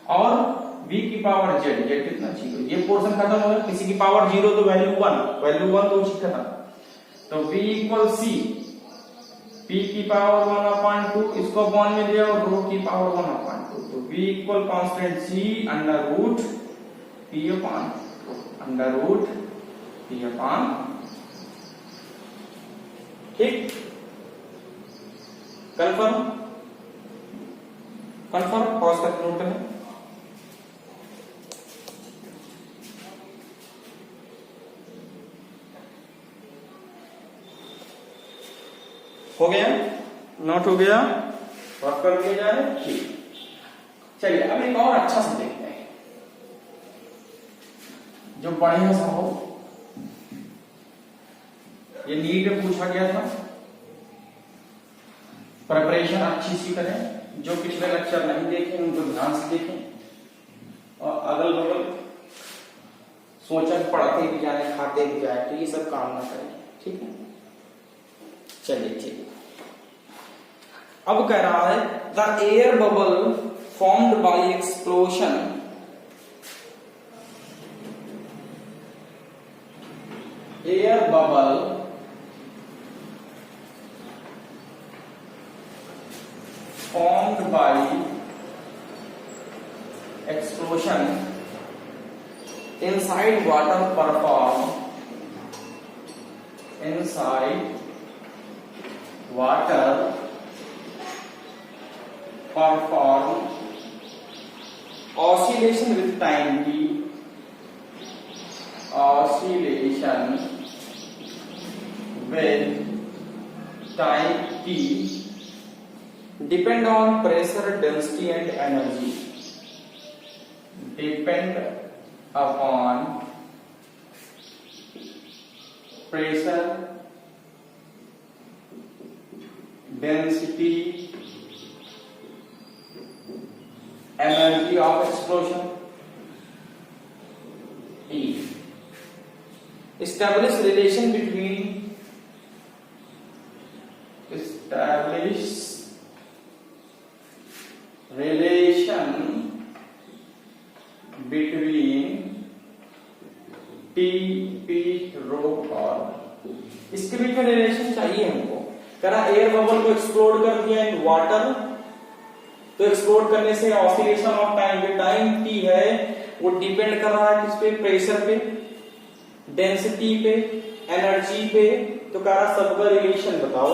और v की पावर z, z कितना 0। ये पोर्शन खत्म हो गया, किसी की पावर 0 तो वैल्यू 1, वैल्यू 1 तो उसी खत्म। तो v इक्वल c p की पावर 1/2, इसको अपॉन में दिया और रो की पावर 1/2, तो v equal constant c under root p upon under root p upon, ठीक, कंफर्म, कंफर्म, पॉज करके नोट करें। हो गया, नोट हो गया, वर्क कर दिया जाए, ठीक। चलिए अब एक और अच्छा सा देखते हैं जो बढ़िया सा हो। ये नीट में पूछा गया था, प्रिपरेशन अच्छी सी करें, जो पिछले लेक्चर नहीं देखे उनको ध्यान से देखें और अगल बगल सोचा पढ़ते भी जाए, खाते भी जाए, तो ये सब काम ना करें, ठीक है। चलिए ठीक, अब कह रहा है the air bubble formed by explosion air bubble formed by explosion inside water perform inside water perform oscillation with time t, oscillation with time t depend on pressure, density and energy, depend upon pressure, density, energy of explosion, E. Establish relation between T, P, rho और इसके बीच में relation चाहिए हमको। करा air bubble को explode कर दिया in water, तो एक्सप्लोड करने से ऑसिलेशन ऑफ टाइम, जो टाइम टी है वो डिपेंड कर रहा है किस पे, प्रेशर पे, डेंसिटी पे, एनर्जी पे। तो कह रहा सबका रिलेशन बताओ,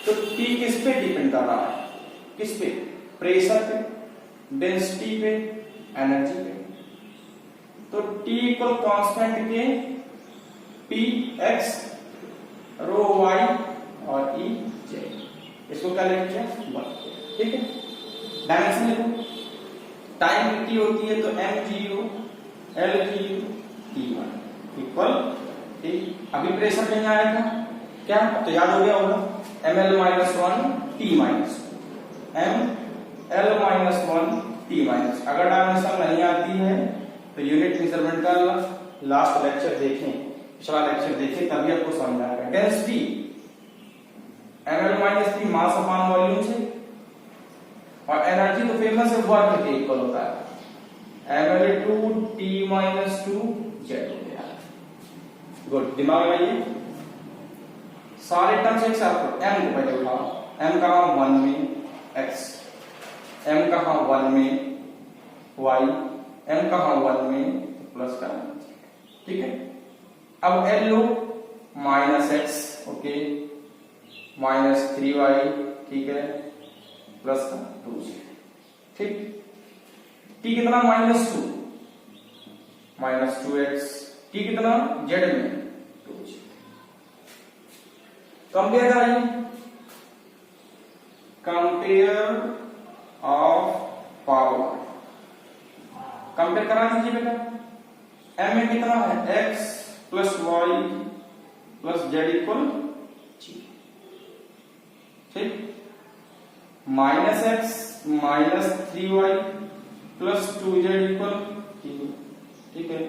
तो टी किस पे डिपेंड कर रहा है, किस पे, प्रेशर पे, डेंसिटी पे, एनर्जी पे। तो टी इक्वल कांस्टेंट के पी एक्स रो वाई और ई जे, इसको क्या लिख दिया 1, ठीक है। डायमेंशन देखो, टाइम कितनी होती है तो M zero L zero T one equal T. अभी प्रेशर कहीं आया था क्या, तो याद हो गया होगा, M L minus one T minus M L minus one T minus. अगर डायमेंशन नहीं आती है तो यूनिट मेजरमेंट का लास्ट लेक्चर देखें, पिछला लेक्चर देखें, तभी आपको समझ आएगा। Density ml minus 3 mass upon volume से, और एनर्जी तो फेमस है वर्क के इक्वल होता है ml2 t माइनस 2 z हो गया। गुड, दिमाग लगाइए, सारे टर्म्स एक साथ करो। m को पहले उठाओ, m कहां 1 में x, m कहां 1 में y, m कहां 1 में प्लस का, ठीक है। अब l लो minus x, okay, minus 3y, ठीक है, प्लस का 2z, ठीक। t कितना माइनस 2, माइनस 2x, t कितना z में 2z। कंपेयर कराइए, कंपेयर ऑफ पावर, कंपेयर करा दीजिए बेटा। m में कितना है x plus y plus z equal g, ठीक। Minus x minus 3y plus 2z equal g, ठीक है।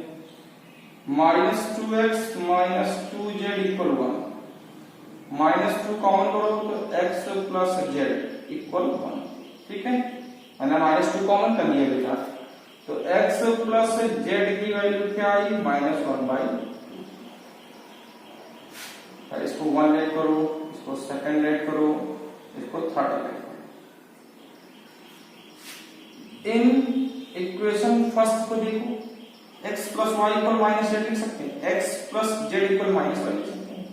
Minus 2x minus 2z equal 1, minus 2 common करो तो x प्लस z इक्वल 1, ठीक है। मैंने माइनस 2 कॉमन कर लिया बेटा, तो x प्लस z की वैल्यू क्या आई -1/2। इसको 1 लेट करो, इसको सेकंड लेट करो, इसको थर्ड लेट करो। इन इक्वेशन फर्स्ट को देखो, x plus y equal minus z लिख सकते हैं, x plus z equal minus y लिख सकते हैं,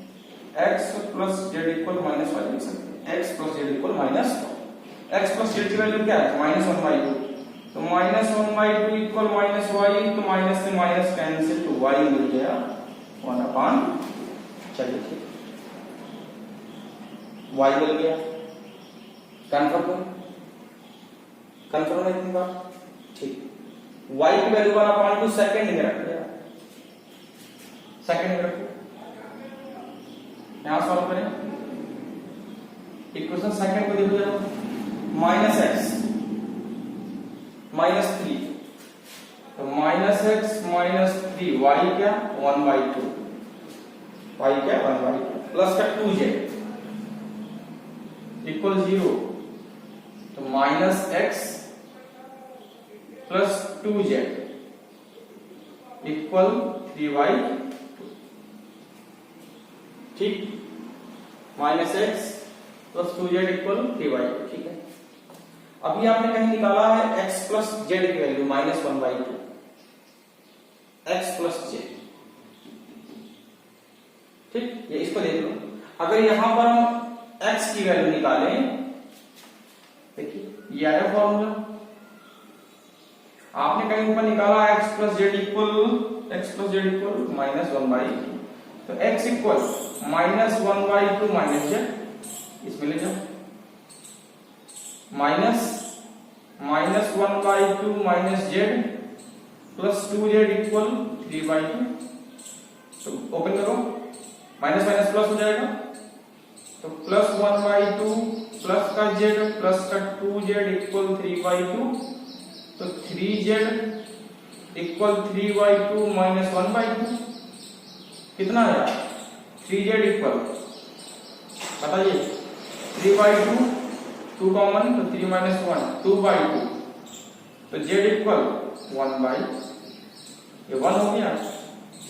x plus z equal minus y लिख सकते हैं, x plus z equal minus, x plus z की वैल्यू क्या है -1/2, तो -1/2 इक्वल -y, तो माइनस से माइनस कैंसिल, तो y मिल गया 1/, चलिए ठीक, y मिल गया। कंफर्म है, कंफर्म है इतनी बात, ठीक। y की वैल्यू 1/2 सेकंड में रख दिया, सेकंड में रखो, यहां सॉल्व करें। इक्वेशन सेकंड को देखो जरा, माइनस x माइनस 3, तो माइनस x माइनस 3, y क्या 1/2, y क्या 1/2 प्लस का 2z इक्वल 0, तो minus x plus 2z equal 3y2, ठीक। Minus x plus 2z equal 3y2, ठीक है। अभी आपने कहीं निकाला है x प्लस z की वैल्यू -1/2, x प्लस z, ठीक। ये इसको देख लो, अगर यहां पर हम x की वैल्यू निकालें, देखिए ये आया फॉर्मूला, आपने कहीं ऊपर निकाला x प्लस z इक्वल -1/2, तो x इक्वल -1/2 माइनस z, इसमें ले जाओ, -1/2 minus z plus 2z equal 3/2, तो ओपन करो, माइनस माइनस प्लस हो जाएगा, तो प्लस 1/2 प्लस का z प्लस का 2z इक्वल 3/2, तो 3z इक्वल 3/2 माइनस 1/2 कितना है 3z इक्वल, बताइए 3/2, 2 कॉमन, तो 3 माइनस 1 2/2, तो z इक्वल 1/, ये 1 हो गया, z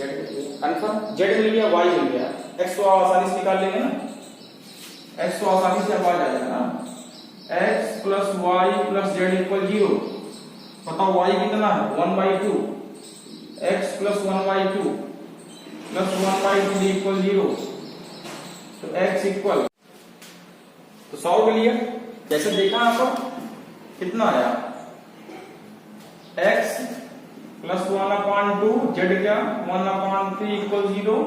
कंफर्म, z मिल गया, y मिल गया, x तो आसानी से निकाल लेंगे ना, x तो आसानी से आ जाएगा ना, x plus y plus z equal 0, बताओ y कितना है 1/2, x प्लस 1/2 प्लस 1/2 इक्वल 0, तो x इक्वल, तो सॉल्व कर लिया, जैसे देखा आपको कितना आया x प्लस 1/2, z क्या 1/3 इक्वल 0,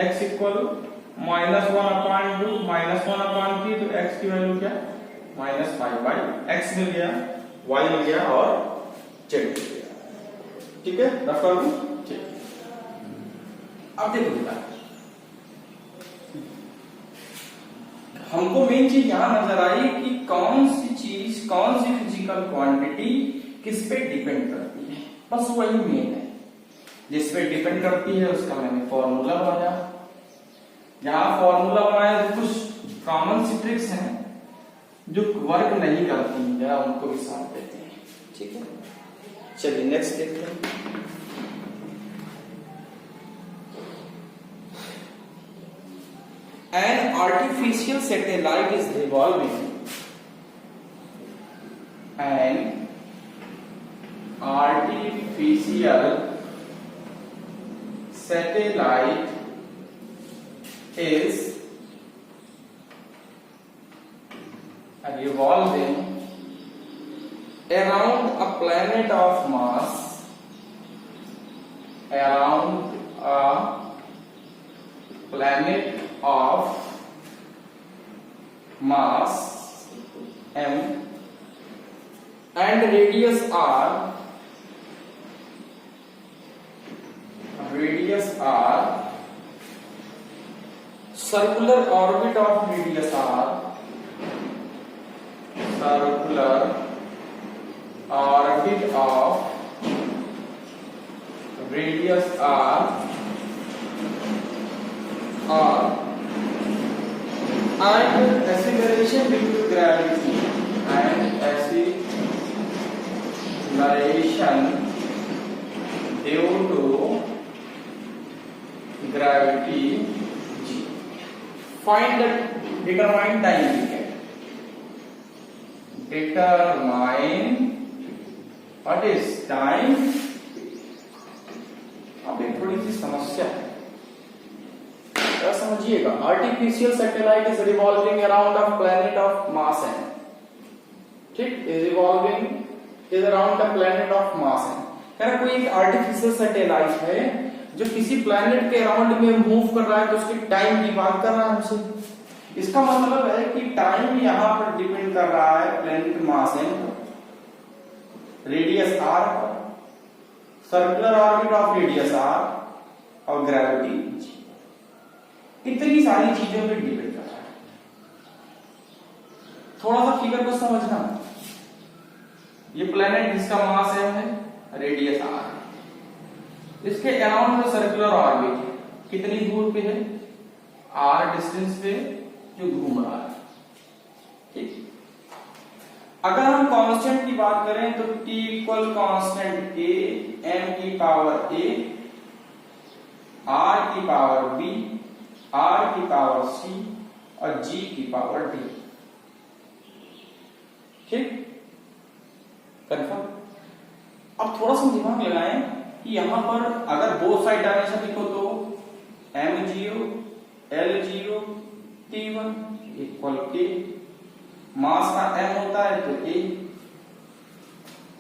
x इक्वल -1/2 माइनस 1/3, तो x की वैल्यू क्या -5/x मिल गया, y मिल गया और z मिल गया, ठीक है। रफ कर दूं, ठीक। अब देखो बेटा, हमको मेन चीज यहां नजर आई कि कौन सी चीज, कौन सी फिजिकल क्वांटिटी किस पे डिपेंड करती है, बस वही मेन है। जिस पे डिपेंड करती है उसका मैंने फॉर्मूला बनाया, यहां फॉर्मूला बनाया तो कुछ कॉमन कौन सी ट्रिक्स हैं जो वर्क नहीं करती, जरा उनको भी साथ देते हैं। ठीक है, चलिए नेक्स्ट देखते हैं। An artificial satellite is revolving. An artificial satellite is revolving around a planet of mass, around a planet of mass m and radius r, circular orbit of radius r, circular orbit of radius r and acceleration due to gravity, and acceleration due to gravity g. Find the determine time period. Determine what is time. अब एक थोड़ी सी समस्या है, समझिएगा। Artificial satellite is revolving around a planet of mass m, ठीक, is revolving is around a planet of mass m। कह रहा कोई एक आर्टिफिशियल सैटेलाइट है जो किसी प्लैनेट के अराउंड में मूव कर रहा है, तो उसकी टाइम की बात कर रहा है हमसे। इसका मतलब है कि टाइम यहां पर डिपेंड कर रहा है प्लैनेट मास m पर, रेडियस r पर, circular orbit of radius r और ग्रेविटी g। इतनी सारी चीजों पे डिपेंड कर रहा है। थोड़ा सा फिगर को समझना, ये प्लेनेट जिसका मास है, रेडियस r, इसके अराउंड में सर्कुलर ऑर्बिट कितनी दूर पे है, r डिस्टेंस पे जो घूम रहा है। ठीक, अगर हम कांस्टेंट की बात करें तो t equal constant a, m की पावर a, r की पावर b, r की पावर c और g की पावर d। ठीक, कंफर्म। अब थोड़ा सा दिमाग लगाएं कि यहां पर अगर बोथ साइड डायमेंशन लिखो तो m0 l0 t1 equal k, मास का m होता है तो a,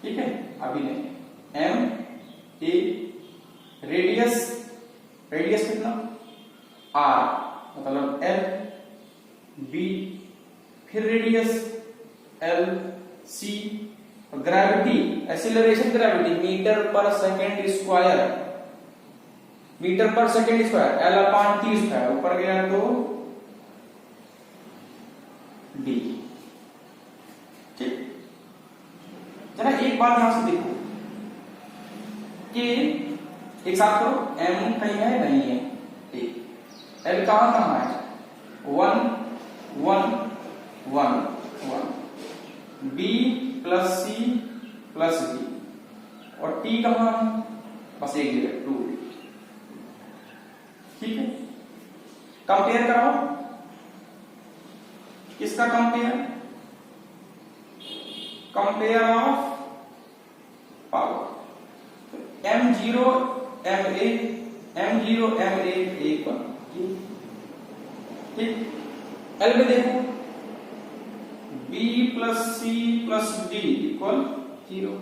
ठीक है, अभी नहीं, m a, रेडियस कितना r मतलब l, b, फिर radius l, c, gravity, acceleration gravity metre पर second square, l upon t square, ऊपर गया तो d। ठीक, जरा एक बात यहां से देखो कि एक साथ करो, m कहीं है नहीं है, l कहां है, 1 1 1 1, b plus c plus d, और t कहां है, बस एक जगह 2। ठीक है, कंपेयर कराओ, किसका compare of power, m0 ma equal, ठीक, l में देखो b plus c plus d equal 0।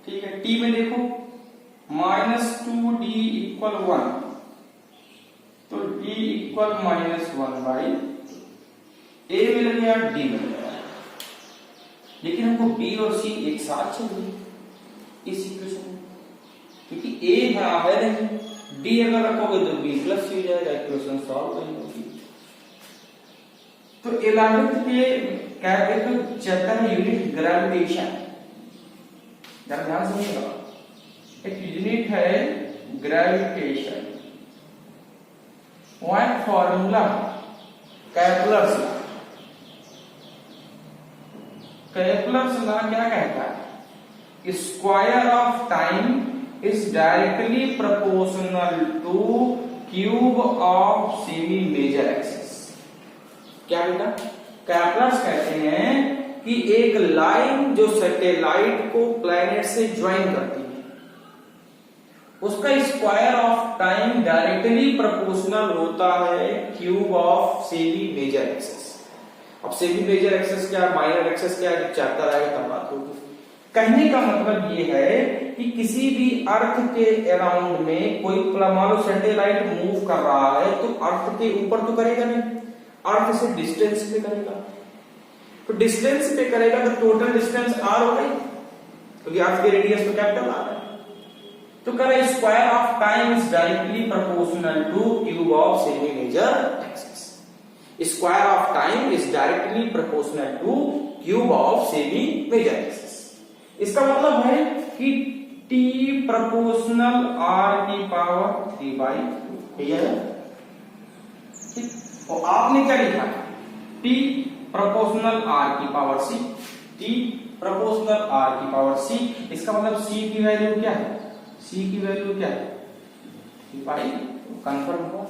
ठीक है, t में देखो -2d इक्वल 1, तो d इक्वल -1 बाई a मिल गया, d मिल गया, लेकिन हमको b और c एक साथ चाहिए इस इक्वेशन में, क्योंकि a बड़ा है नहीं, d अगर रखोगे तो b प्लस c हो जाएगा, इक्वेशन सॉल्व नहीं होगी। तो एलिमेंट के एक चैप्टर है यूनिट ग्रेविटेशन, जरा ध्यान सुनिएगा, एक यूनिट है ग्रेविटेशन, वहां फॉर्मूला कैलकुलस, केपलर्स लॉ क्या कहता है? Square of time is directly proportional to cube of semi major axis. क्या बेटा? केपलर्स कहते हैं कि एक लाइन जो सैटेलाइट को प्लैनेट से ज्वाइन करती है, उसका square of time directly proportional होता है cube of semi major axis. अब सेमी मेजर एक्सिस क्या, माइनर एक्सिस क्या, जब चैप्टर आएगा तब बात होगी। कहने का मतलब ये है कि किसी भी अर्थ के अराउंड में कोई मान लो सैटेलाइट मूव कर रहा है तो अर्थ के ऊपर तो करेगा नहीं, अर्थ से डिस्टेंस पे करेगा। तो डिस्टेंस पे करेगा तो टोटल डिस्टेंस आर हो गई, क्योंकि अर्थ की रेडियस तो कैपिटल आर है। तो कह रहे square of time is directly proportional to cube of semi major axis. Square of time is directly proportional to cube of semi major axis. इसका मतलब है कि t प्रोपोर्शनल r की पावर 3/2 है। ठीक, और आपने क्या लिखा? t प्रोपोर्शनल r की power c, t proportional r की पावर c। इसका मतलब c की वैल्यू क्या है? c की वैल्यू क्या है? 3/2। कंफर्म हुआ?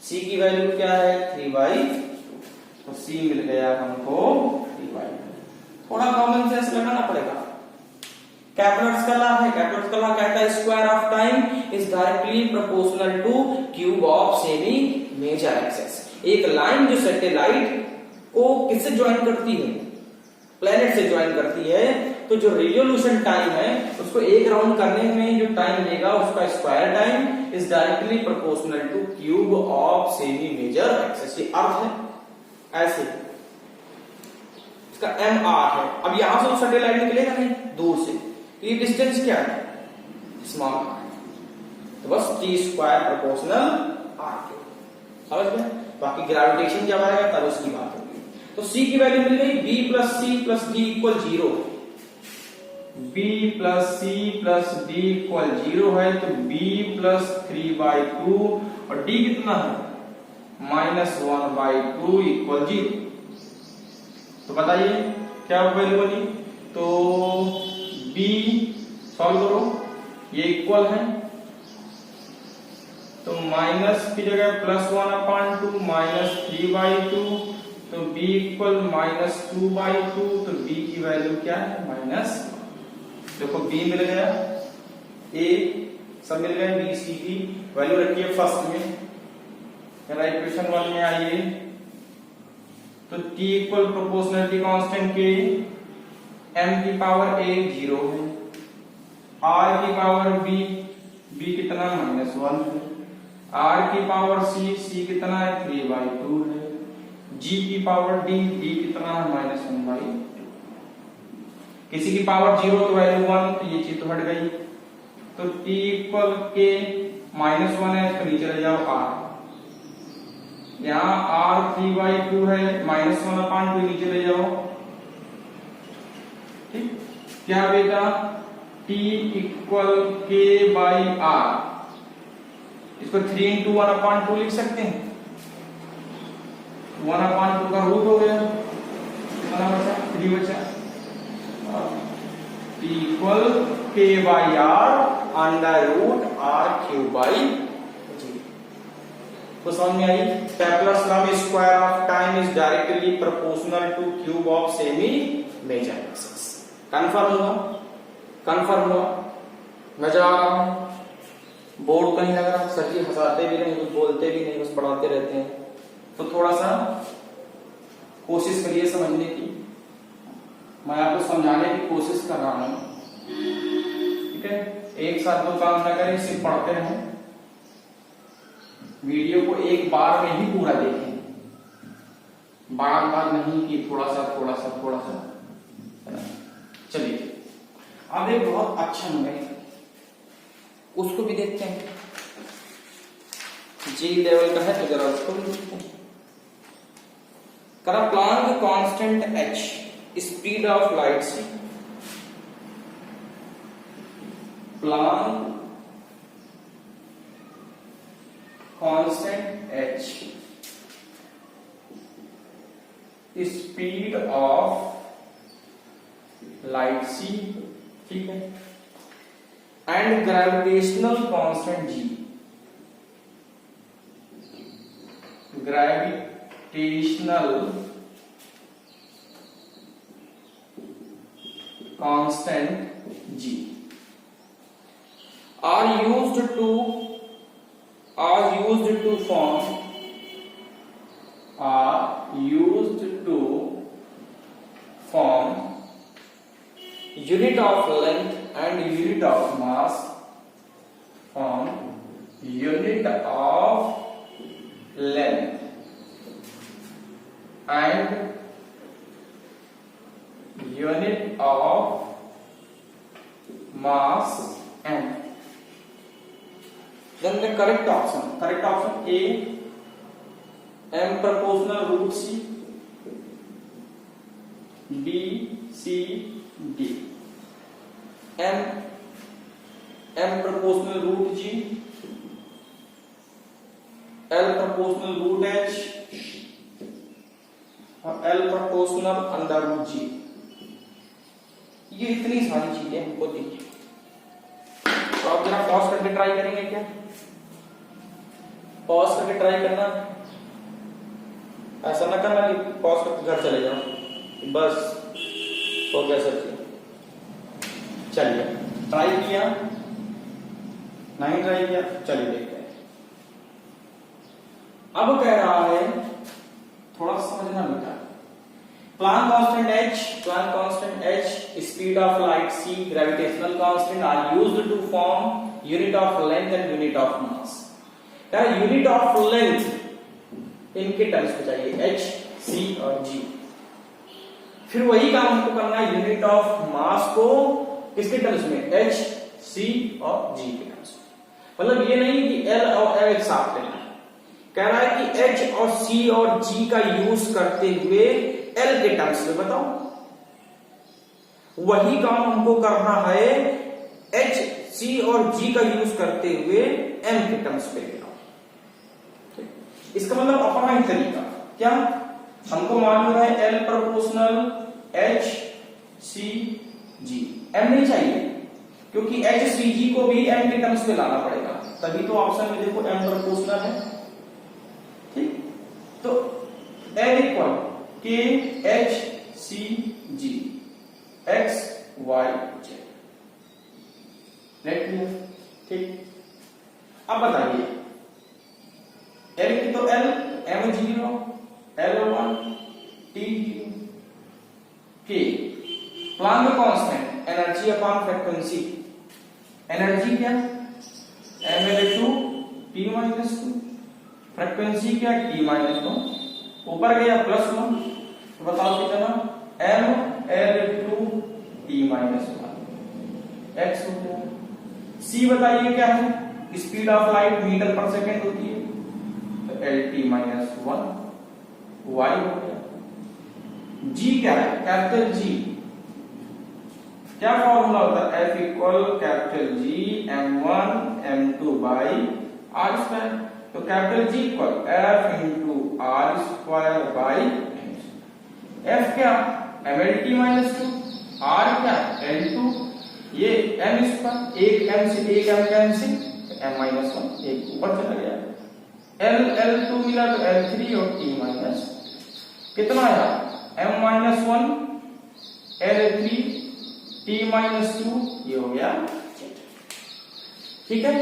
c की वैल्यू क्या है? 3/2। तो c मिल गया हमको 3/2। थोड़ा कॉमन सेंस लगाना पड़ेगा। केपलर्स का लॉ है, केपलर्स का लॉ कहता है square of time is directly proportional to cube of semi major axis. एक लाइन जो सैटेलाइट को किससे ज्वाइन करती है? प्लेनेट से ज्वाइन करती है, तो जो रिवोल्यूशन टाइम है उसको एक राउंड करने में जो टाइम लेगा उसका square time is directly proportional to cube of semi major axis. ये अर्थ है, ऐसे इसका एम आर है। अब यहां से सैटेलाइट निकलेगा नहीं, दूर से, ये डिस्टेंस क्या है? Small r। तो बस t स्क्वायर प्रोपोर्शनल r के, समझ गए? बाकी ग्रेविटेशन जब आएगा तब उसकी बात होगी। तो c की वैल्यू मिल गई, b plus c plus d equal 0। b plus c plus d equal 0 है, तो b प्लस 3/2 और d कितना है? -1/2 इक्वल 0। तो बताइए क्या वैल्यू बनी? तो b सॉल्व करो, ये इक्वल है तो माइनस की जगह +1/2 -3/2, तो b इक्वल -2/2। तो b की वैल्यू क्या है? माइनस, देखो b मिल गया, a सब मिल गए, b c की वैल्यू रखिए फर्स्ट में, जरा इक्वेशन 1 में आइए। तो t इक्वल प्रोपोर्शनलिटी कांस्टेंट के m की पावर a 0 है, r की पावर b कितना? -1 है, r की पावर c कितना है? 3/2 है, g की पावर d कितना है? -1/2। किसी की पावर 0 तो वैल्यू 1, तो ये चीज तो हट गई। तो t इक्वल के -1 है, तो नीचे रह जाओ r, यहाँ r 3/2 है, -1/2 नीचे ले जाओ। ठीक, क्या बेटा? t equal k by r, इसको 3 into 1/2 लिख सकते हैं। 1/2 का रूट हो गया, कितना बचा? 3 बचा। t equal k by r under root r cube by g। तो समझ में आई? केपलर्स लॉ में square of time is directly proportional to cube of semi major axis. Confirm हुआ? कंफर्म हुआ? मजा आ रहा है? बोर्ड कहीं लग रहा? सर जी हंसाते भी नहीं, कुछ बोलते भी नहीं, बस पढ़ाते रहते हैं। तो थोड़ा सा कोशिश करिए समझने की, मैं आपको समझाने की कोशिश कर रहा हूं। ठीक है, एक साथ दो काम ना करें, सिर्फ पढ़ते रहें। वीडियो को एक बार में ही पूरा देखें, बार बार नहीं कि थोड़ा सा थोड़ा सा थोड़ा सा। चलिए अब एक बहुत अच्छा नंबर उसको भी देखते हैं, जी लेवल का है तो जरा उसको भी देखते हैं। करा Planck constant h speed of light से, Planck constant h speed of light C, ठीक है, and gravitational constant G, gravitational constant G are used to form unit of length and unit of mass, form unit of length and unit of mass and then the correct option A, m proportional root c, B, C, D, m proportional root g, L proportional root h और L proportional under root g। ये इतनी सारी चीजें हमको देखिए, तो आप जरा पॉज करके ट्राई करेंगे क्या? पॉज करके ट्राई करना, ऐसा ना करना कि पॉज करके घर चले जाओ बस हो गया सर। चलिए ट्राई किया, नहीं ट्राई किया, चलिए देखते हैं। अब कह रहा है थोड़ा समझना बेटा, Planck constant h, speed of light c, gravitational constant are used to form unit of length and unit of mass. Unit of length इनके टर्म्स में चाहिए h, c और g। फिर वही काम हमको करना है यूनिट ऑफ मास को किसके टर्म्स में, h, c और g के टर्म्स में। मतलब ये नहीं कि l और m एक साथ लेना है, कह रहा है कि h और c और g का यूज करते हुए l के टर्म्स में बताओ। वही काम हमको करना है h, c और g का यूज करते हुए m के टर्म्स पे लेना। इसका मतलब अपना ही तरीका क्या, हमको मालूम है L proportional H, C, G, M नहीं चाहिए क्योंकि H, C, G को भी M के टर्म्स में लाना पड़ेगा, तभी तो ऑप्शन में देखो M प्रोपोर्शनल है, ठीक। तो L equal K H C G X Y Z, let me, ठीक। अब बताइए L की तो L, M0, L1, T0, K, Planck constant energy upon frequency, energy क्या mL2 T-2, फ्रीक्वेंसी क्या T-1, ऊपर गया +1, तो बताओ कितना mL2 T-1 x हो गया। C बताइए क्या है, स्पीड ऑफ लाइट मीटर पर सेकेंड होती है, LT-1 y हो गया। G क्या है, कैपिटल G, क्या फॉर्मूला होता है, F equal capital G m1 m2 by r square. तो capital G equal F into r square by F क्या mLT-2, r क्या L2, ये m स्क्वायर, एक m से एक m कैंसिल, m-1 एक ऊपर चला गया, L2 मिला तो L3 और T- कितना आया m-1 L3 T-2, ये हो गया, ठीक है।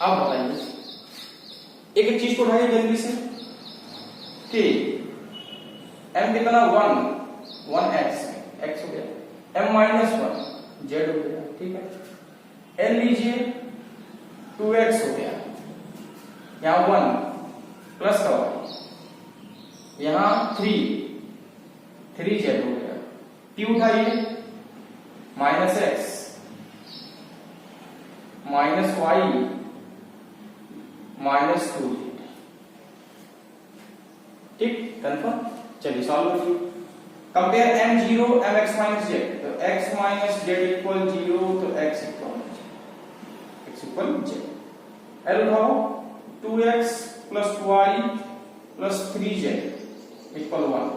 अब बताइए एक चीज को उठाइए जल्दी से कि m कितना 1x हो गया, m-1 z हो गया, ठीक है। L लीजिए 2x हो गया, यहां 1 प्लस का यहां 3z हो गया, t उठाइए -x -y -2z, ठीक, कंफर्म। चलिए सॉल्व करिए, कंपेयर m0 mx z, तो x z इक्वल 0, तो x इक्वल z। L उठाओ 2x plus y plus 3z equal 1,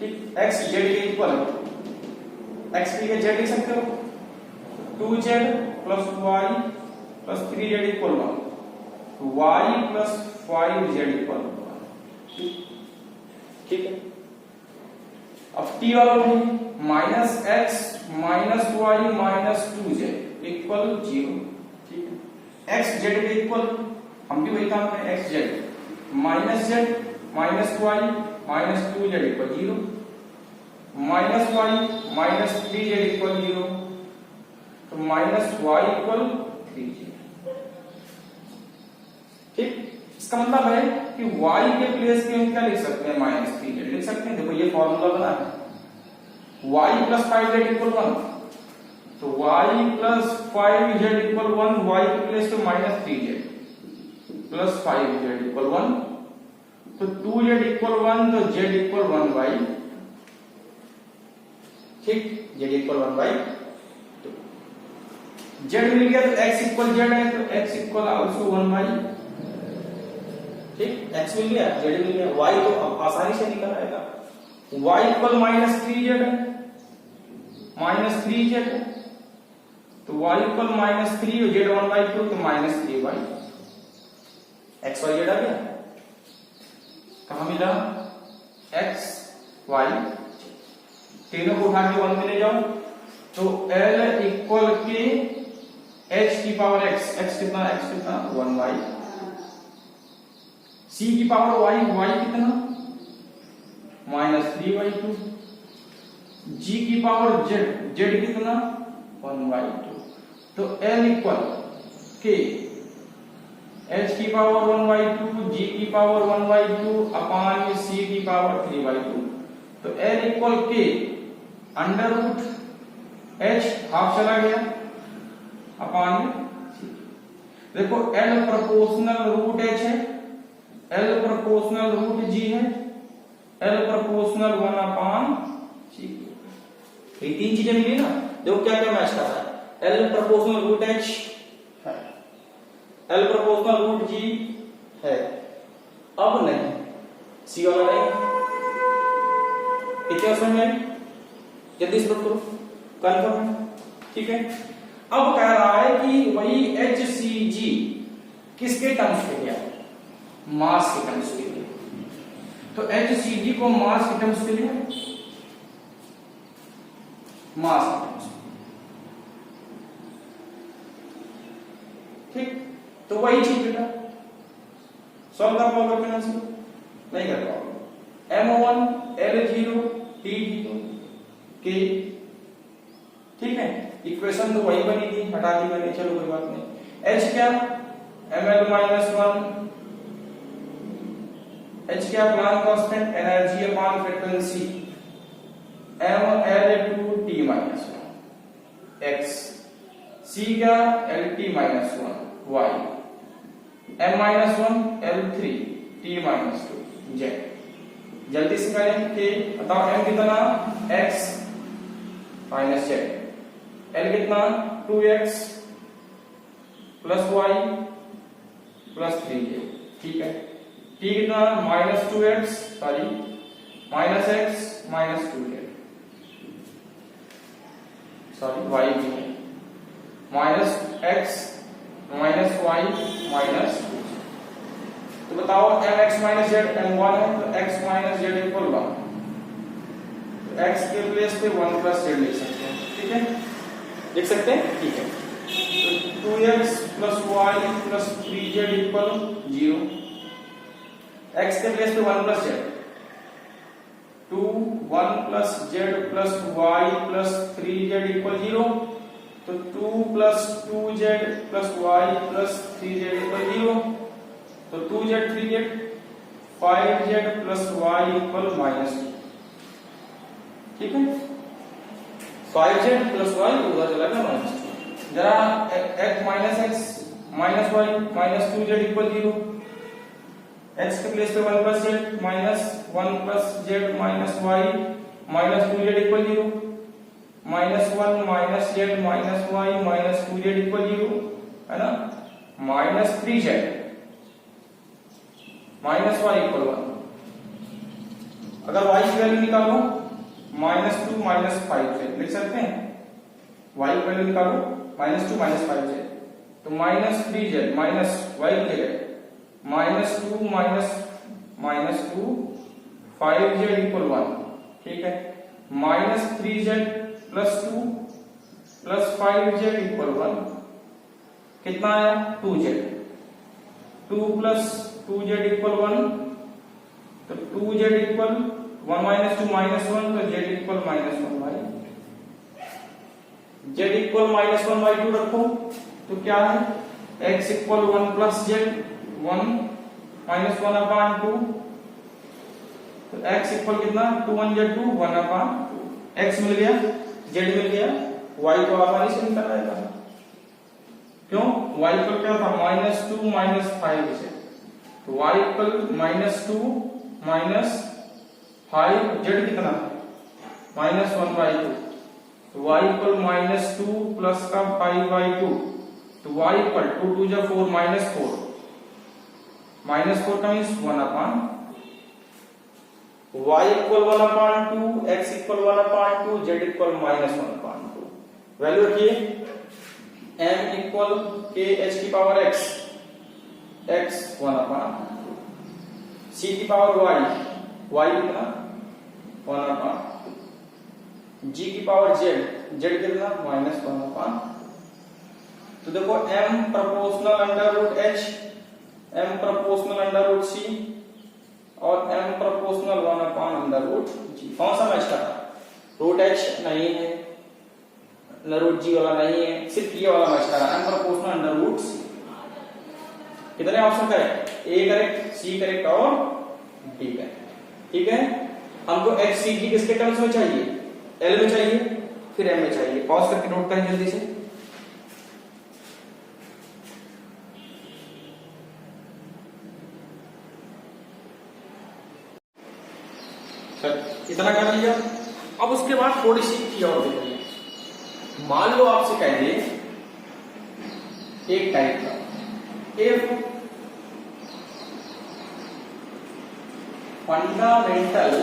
ठीक, एक्स जेड के इक्वल, एक्स की जेड लिख सकते हो 2z plus y plus 3z equal 1, y plus 5z equal 1, ठीक है। अब t वाला नहीं, minus x minus y minus 2z equal 0, ठीक है। एक्स जेड के इक्वल, हम भी वही काम करें, x z minus z minus y minus 2z equal 0, minus y minus 3z equal 0, तो माइनस वाई इक्वल 3z, ठीक। इसका मतलब है कि y के प्लेस पे हम क्या लिख सकते हैं, माइनस 3z लिख सकते हैं। देखो ये फॉर्मूला बना है, y प्लस 5z इक्वल 1, तो y plus 5z equal 1, y के प्लेस पे minus 3z plus 5z equal 1, तो 2z इक्वल 1, तो z इक्वल 1/, ठीक, z इक्वल 1/2, z मिल गया तो x इक्वल z है, तो x इक्वल आल्सो 1/, ठीक, x मिल गया, z मिल गया, y तो अब आसानी से निकल आएगा, y इक्वल माइनस 3z है, माइनस 3z है, तो y इक्वल माइनस 3 और z 1/2, तो माइनस 3/, x y z आ गया, कहां मिला, x y, तीनों को उठा के 1 में ले जाओ, तो l इक्वल के h की पावर x, x कितना 1/, c की पावर y, y कितना माइनस 3/2, g की पावर z, z कितना 1/2, तो l इक्वल के h की पावर 1/2, g की पावर 1/2 अपान c की पावर 3/2, तो l इक्वल के अंडर रूट h हाफ चला गया अपान c। देखो l प्रोपोर्शनल रूट h है, l प्रोपोर्शनल रूट g है, l प्रोपोर्शनल 1 अपान c, ये तीन चीजें मिली ना। देखो क्या क्या मैच कर रहा है, l प्रोपोर्शनल रूट h है, l प्रोपोर्शनल रूट g है, अब नहीं c वाला नहीं, इतना समझ में, जल्दी से करो, कंफर्म है, ठीक है। अब कह रहा है कि वही HCG किसके टर्म्स पे गया, मास के टर्म्स के लिए, तो HCG को मास के टर्म्स के लिए, मास के टर्म्स, ठीक, तो वही चीज बेटा सॉल्व कर पाओगे फिर आंसर नहीं कर पाओगे, M1 L0 T0 K, ठीक है, इक्वेशन तो वही बनी थी, हटा दी मैंने, चलो कोई बात नहीं। H क्या, ml-1, H क्या, Planck constant, energy upon frequency, ml2t-1, x, C क्या, lt-1, y, m-1 l3 t-2, z, जल्दी से करें कि बताओ m कितना, x माइनस z, l कितना 2x plus y plus 3z, ठीक है, t कितना minus 2x sorry minus x minus 2z, sorry y भी है, minus x minus y minus 2, तो बताओ mx माइनस z m1 है, तो x माइनस z इक्वल 1, तो x के प्लेस पे 1 प्लस z लिख सकते हैं, ठीक है, लिख सकते हैं, ठीक है, तो 2x plus y plus 3z equal 0, x के प्लेस पे 1 plus z, 2 1 plus z plus y plus 3z equal 0, तो 2 plus 2z plus y plus 3z equal 0, तो 2z 3z 5z plus y equal -2, ठीक है, 5z प्लस y उधर चला गया -2, जरा x minus x minus y minus 2z equal 0, x के place पे 1 plus z minus 1 plus z minus y minus 2z equal 0, minus 1 minus z minus y minus 2z equal 0, है ना, minus 3z minus y equal 1, अगर y की value निकालो -2 -5z लिख सकते हैं। y की वैल्यू निकालो -2 -5z, तो -3z माइनस y की जगह -2 -2 5z इक्वल 1, ठीक है। -3z + 2 + 5z इक्वल 1 कितना आया 2z, 2 + 2z इक्वल 1, तो 2z इक्वल 1 - 2 -1, तो z इक्वल -1/, z इक्वल -1/2 रखो तो क्या है x इक्वल 1 + z 1 - 1/2, तो x इक्वल कितना 2 1 z 2 1/2, x मिल गया, z मिल गया, y को आसानी से निकाला जाएगा। क्यों y इक्वल क्या था -2 -5z, तो y इक्वल -2 -5, z कितना -1/2, तो y इक्वल -2 प्लस का 5/2, तो y इक्वल 2 2 जा 4 -4, -4 का means 1/, y equal 1/2, x equal 1/2, z equal -1/2। Value रखिए m इक्वल k h की पावर x 1/2, c की पावर y कितना 1/2, g की पावर z कितना -1/, तो देखो m proportional √h, m proportional √c और m प्रोपोर्शनल 1/√g। कौन सा मैच कर रहा है, √h नहीं है, √g वाला नहीं है, सिर्फ ये वाला मैच कर रहा है, m प्रोपोर्शनल √c। कितने option correct, a correct, c correct और d करेक्ट, ठीक है। हमको h c d किसके टर्म्स में चाहिए, l में चाहिए, फिर m में चाहिए। पॉज करके नोट करें जल्दी से। इतना कर लिया, अब उसके बाद थोड़ी सी चीज और देखिए। मान लो आपसे कह दे एक टाइप का if fundamental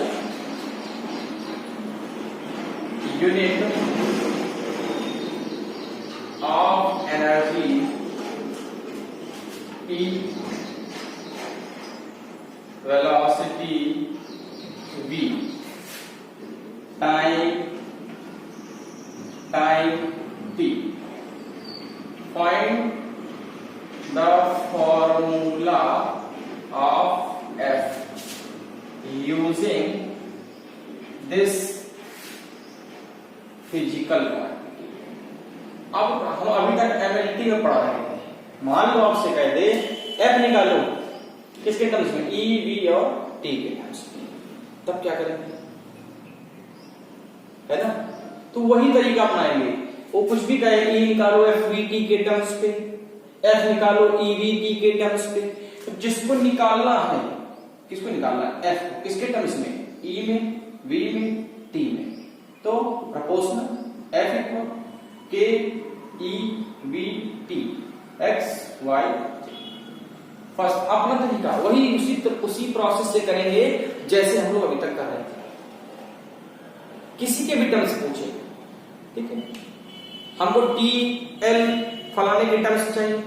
unit of energy P, velocity v, time t, find the formula of f using this physical quantity। अब हम अभी तक एमएलटी में पढ़ा रहे हैं। मान लो आपसे कह दे f निकालो किसके टर्म्स में, e, v और t के टर्म्स में, तब क्या करेंगे, है ना। तो वही तरीका अपनाएंगे, वो कुछ भी कहे e निकालो fvt के टर्म्स पे, f निकालो evt के टर्म्स पे, तो जिसको निकालना है, किसको निकालना है, f को किसके टर्म्स में, e में, v में, t में, तो प्रोपोर्शनल f इक्वल k e v t x y j। First अपना तरीका वही उसी प्रोसेस से करेंगे जैसे हम लोग अभी तक कर रहे थे। किसी के भी टर्म्स पूछे, ठीक है, हमको टी एल फलाने के टर्म्स चाहिए,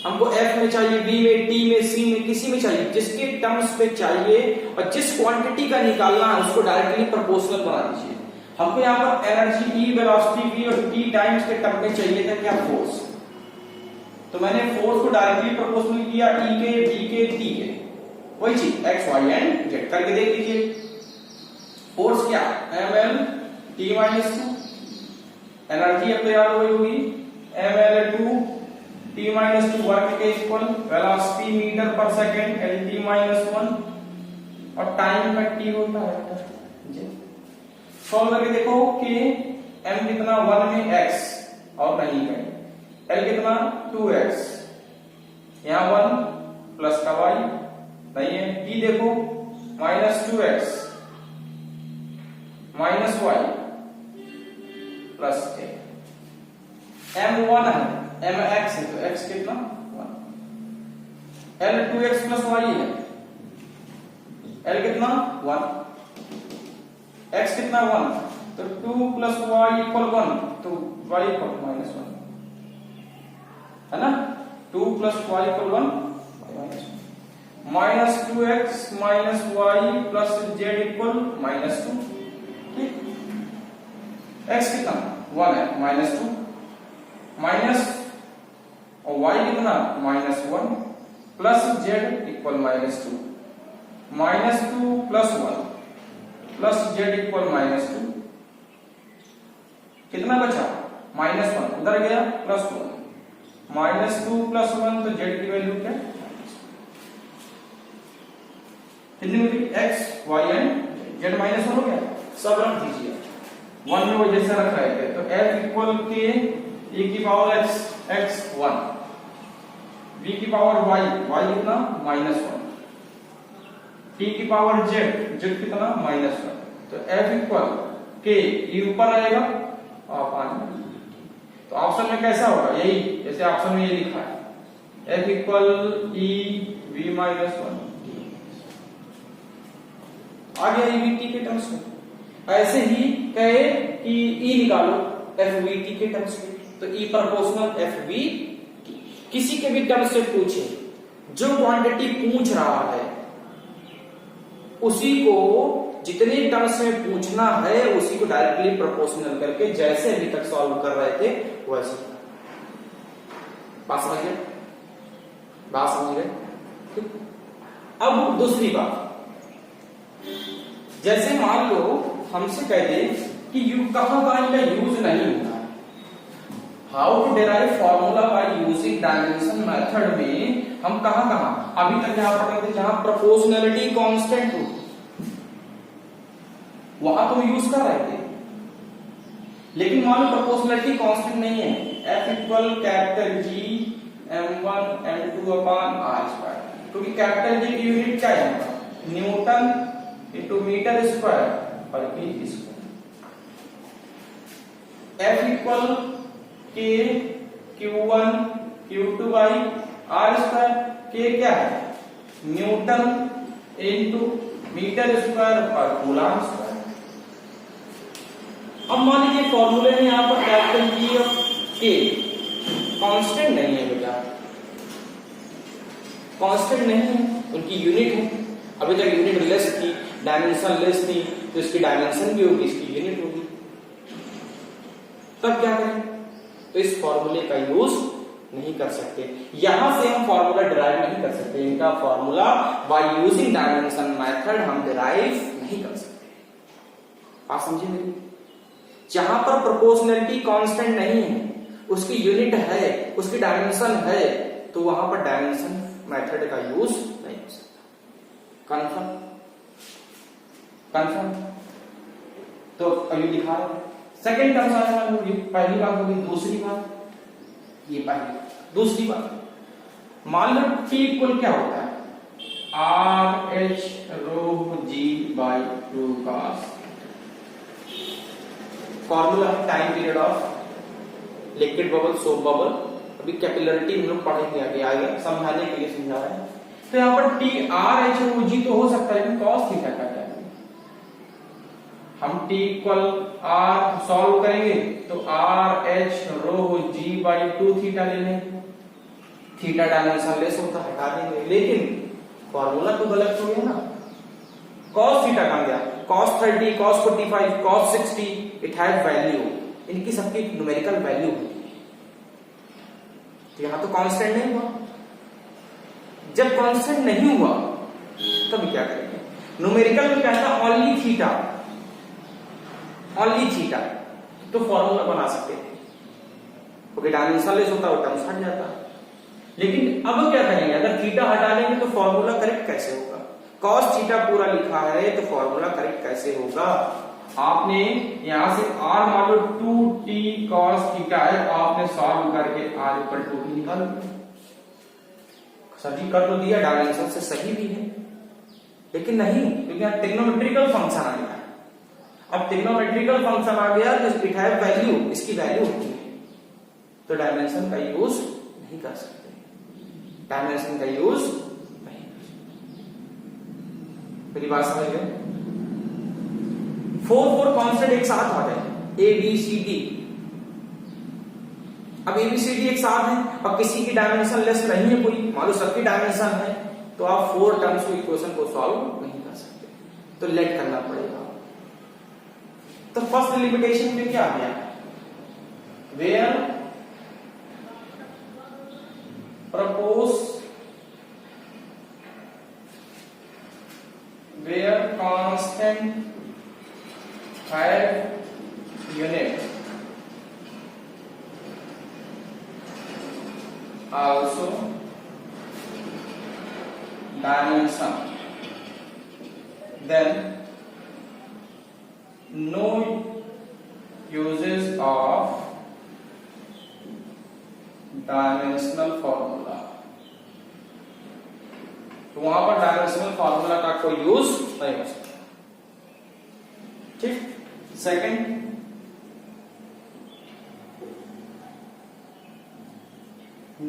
हमको एफ में चाहिए, बी में, टी में, सी में, किसी में चाहिए, जिसके टर्म्स पे चाहिए और जिस क्वांटिटी का निकालना है उसको डायरेक्टली प्रोपोर्शनल बना दीजिए। हमको यहाँ पर एनर्जी ई, वेलोसिटी वी और टी टाइम्स के टर्म में चाहिए था क्या, फोर्स, तो मैंने फोर्स को डायरेक्टली प्रोपोर्शनल किया ई के, वी के, टी के, वही चीज एक्स वाई एंड जेड करके देख लीजिए। फोर्स क्या ml t-2, एनर्जी अब तैयार हुई होगी ml2 t-2 वर्क के इक्वल, वेलोसिटी मीटर पर सेकंड lt-1 और टाइम का t होता है जी। सॉल्व करके देखो कि m कितना 1 में x और नहीं है, l कितना 2x, यहां 1 प्लस का y नहीं है, t देखो -2x minus y plus a, m 1 है, m x है, तो x कितना 1, l 2x प्लस y है, l कितना 1, x कितना 1, तो 2 प्लस वाई इक्वल 1, तो y इक्वल माइनस 1 है ना। 2 plus y equal 1 minus 2x minus y plus z equal minus 2। ठीक, x कितना 1 है, माइनस 2 माइनस और y कितना minus 1 plus z equal minus 2, minus 2 plus 1 plus z equal minus 2, कितना बचा माइनस 1, उधर गया प्लस 1, माइनस 2 प्लस 1, तो जेड की वैल्यू क्या कितनी मिली, x y and Z minus 1 हो गया। सब रख दीजिए 1 में वो जैसे रख रहे थे, तो f इक्वल के e की पावर x 1, v की पावर y कितना माइनस 1, t की पावर z कितना माइनस 1, तो f इक्वल के e ऊपर आएगा और पानी, तो ऑप्शन में कैसा होगा, यही जैसे ऑप्शन में ये लिखा है f equal e v minus 1, आ गया e v t के टर्म्स में। ऐसे ही कहे कि e निकालो f v t के टर्म्स में, तो e प्रोपोर्शनल f v, किसी के भी टर्म से पूछे, जो क्वांटिटी पूछ रहा है उसी को जितने टर्म्स में पूछना है उसी को डायरेक्टली प्रोपोर्शनल करके जैसे अभी तक सॉल्व कर रहे थे वैसे। बात समझ गए, बात समझ गए। अब दूसरी बात, जैसे मान लो हमसे कह दे कि कहां इनका यूज नहीं होता, how to derive formula by using dimension method में हम कहां अभी तक जहां पढ़ रहे थे, जहां प्रोपोर्शनलिटी कांस्टेंट हो वहां तो यूज कर रहे थे, लेकिन मान लो प्रोपोर्शनलिटी कांस्टेंट नहीं है, F equal capital G m1 m2 upon r square, क्योंकि कैपिटल G की यूनिट क्या है, न्यूटन इनटू मीटर स्क्वायर पर के स्क्वायर। F इक्वल के q1 q2 by r square, के क्या है न्यूटन इनटू मीटर स्क्वायर पर कूलम स्क्वायर। अब मान लीजिए फॉर्मूले में यहां पर कैपिटल G और K कांस्टेंट नहीं है बेटा, कांस्टेंट नहीं है, उनकी यूनिट है। अभी तक यूनिट लेस थी, डायमेंशन लेस थी, तो इसकी डायमेंशन भी होगी, इसकी यूनिट होगी। तब क्या करें, तो इस फॉर्मूले का यूज नहीं कर सकते, यहां से हम फॉर्मूला डिराइव नहीं कर सकते, इनका formula by using dimension method हम डिराइव नहीं कर सकते। आप समझे मेरी, जहां पर प्रोपोर्शनलिटी कांस्टेंट नहीं है, उसकी यूनिट है, उसकी डायमेंशन है, तो वहां पर डायमेंशन मेथड का यूज नहीं हो सकता। Confirm, confirm. तो अभी दिखा रहे हैं सेकेंड टर्म होगी, पहली बात होगी, दूसरी बात ये पहली, दूसरी बात मान लो t इक्वल क्या होता है, r h rho g by 2 cos, formula time period of liquid bubble soap bubble, अभी कैपिलरिटी हम लोग पढ़ेंगे आगे समझाने के लिए समझा रहे हैं। तो यहाँ पर t r h rho g तो हो सकता है, लेकिन cos थीटा का क्या है, हम t इक्वल r सॉल्व करेंगे तो r h rho g by 2 theta ले लेंगे, थीटा डायमेंशन लेस होता है, हटा देंगे, लेकिन फॉर्मूला तो गलत हो गया ना। cos थीटा कहां गया, cos 30 cos 45 cos 60 it has value, इनकी सबकी न्यूमेरिकल वैल्यू होती है, तो यहां तो कांस्टेंट नहीं हुआ। जब कांस्टेंट नहीं हुआ तब क्या करेंगे, न्यूमेरिकल में कहता ओनली थीटा, ओनली थीटा, तो फॉर्मूला बना सकते थे, क्योंकि डायमेंशन लेस होता है वो टर्म्स हट जाता है। लेकिन अब क्या करेंगे, अगर थीटा हटा लेंगे तो फॉर्मूला करेक्ट कैसे होगा, cos थीटा पूरा लिखा है तो फॉर्मूला करेक्ट कैसे होगा। आपने यहां से r मान लो 2t cos थीटा है, आपने सॉल्व करके r इक्वल टू भी निकाल दिया, सभी कर तो दिया, डायमेंशन से सही भी है, लेकिन नहीं, क्योंकि यहाँ ट्रिग्नोमेट्रिकल फंक्शन आ गया। अब ट्रिग्नोमेट्रिकल फंक्शन आ गया तो इट हैव वैल्यू, इसकी वैल्यू होती है, तो डायमेंशन का यूज नहीं कर सकते, डायमेंशन का यूज नहीं कर सकते। मेरी बात समझ गए। 4 कांस्टेंट एक साथ आ जाए, ए बी सी डी। अब ए बी सी डी एक साथ है और किसी की डायमेंशन लेस नहीं है कोई, मान लो सबकी डायमेंशन है, तो आप 4 टर्म्स को इक्वेशन को सॉल्व नहीं कर सकते, तो लेट करना पड़ेगा। तो फर्स्ट लिमिटेशन में क्या आ गया, where constant have unit also dimension, then no uses of dimensional formula, तो वहां पर डायमेंशनल फॉर्मूला का कोई यूज नहीं हो सकता। ठीक, second,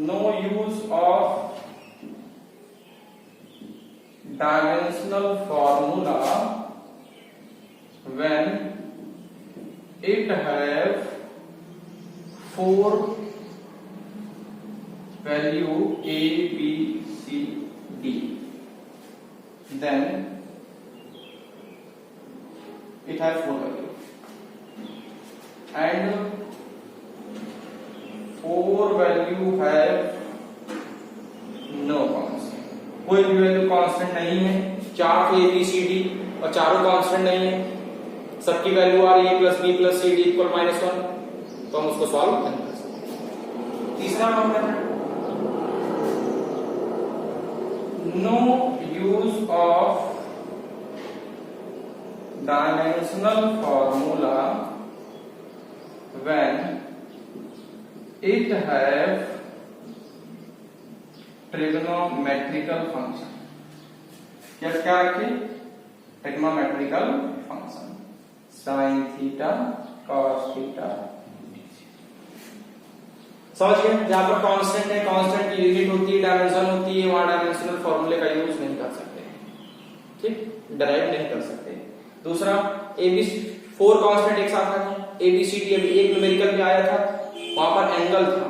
no use of dimensional formula when it have 4 value A, B, C, D, then it has 4 value and 4 value have no constant, कोई भी वैल्यू कांस्टेंट नहीं है, 4 A, B, C, D और चारों कांस्टेंट नहीं है, सबकी वैल्यू आ रही है plus b plus c d equal -1, तो हम उसको सॉल्व नहीं कर सकते। तीसरा नंबर है no use of dimensional formula when it have trigonometrical function, क्या रखे, trigonometrical function, sin theta cos theta, समझ गए। जहां पर कांस्टेंट है, कांस्टेंट की यूनिट होती है, डायमेंशन होती है, वहां डायमेंशनल फॉर्मूले का यूज नहीं कर सकते, ठीक, डराइव नहीं कर सकते। दूसरा, ए बी 4 कांस्टेंट एक साथ आ गए, ए बी सी डी, अभी एक न्यूमेरिकल भी आया था, वहां पर एंगल था,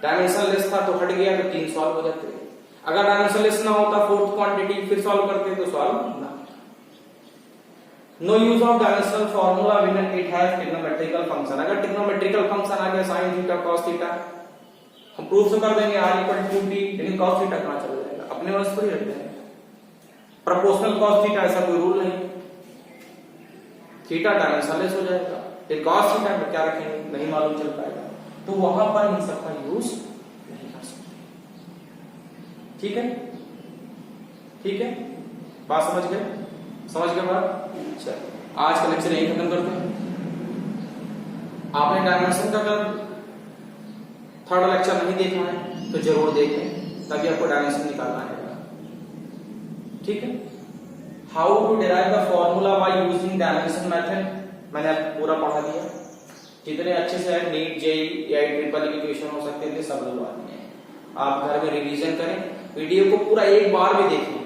डायमेंशन लेस था तो हट गया, तो 3 सॉल्व हो जाते। अगर डायमेंशन लेस ना होता, 4th क्वांटिटी फिर सॉल्व करते तो सॉल्व ना। No use of dimensional formula when it has trigonometrical function, अगर ट्रिग्नोमेट्रिकल फंक्शन आ गया sin थीटा cos थीटा, हम प्रूफ तो कर देंगे r इक्वल टू b, लेकिन cos थीटा कहां चला जाएगा, अपने वश पर ही रख देंगे। प्रोपोर्शनल cos थीटा ऐसा कोई रूल नहीं, थीटा डायमेंशनलेस हो जाएगा, फिर cos थीटा में क्या रखेंगे नहीं मालूम चल पाएगा, तो वहां पर इन सब का यूज नहीं कर सकते। ठीक है, ठीक है, बात समझ गए, समझ गए बात। चल, आज का लेक्चर यही खत्म करते हैं। आपने डायमेंशन का अगर थर्ड लेक्चर नहीं देखा है तो जरूर देखें, तभी आपको डायमेंशन निकालना है। ठीक है, how to derive the formula by using dimension method मैंने आपको पूरा पढ़ा दिया। जितने अच्छे से नीट जेईई या ट्रिपल की क्वेश्चन हो सकते थे सब लोग आते हैं। आप घर में रिवीजन करें, वीडियो को पूरा एक बार में देखें।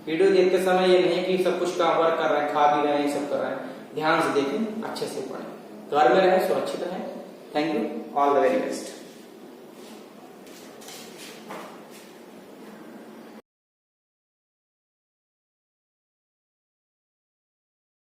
वीडियो देखते समय ये नहीं कि सब कुछ काम वर्क कर रहे हैं, खा भी रहे हैं, सब कर रहे हैं, ध्यान से देखें, अच्छे से पढ़ें, घर में रहें, सुरक्षित रहें। Thank you, all the very best.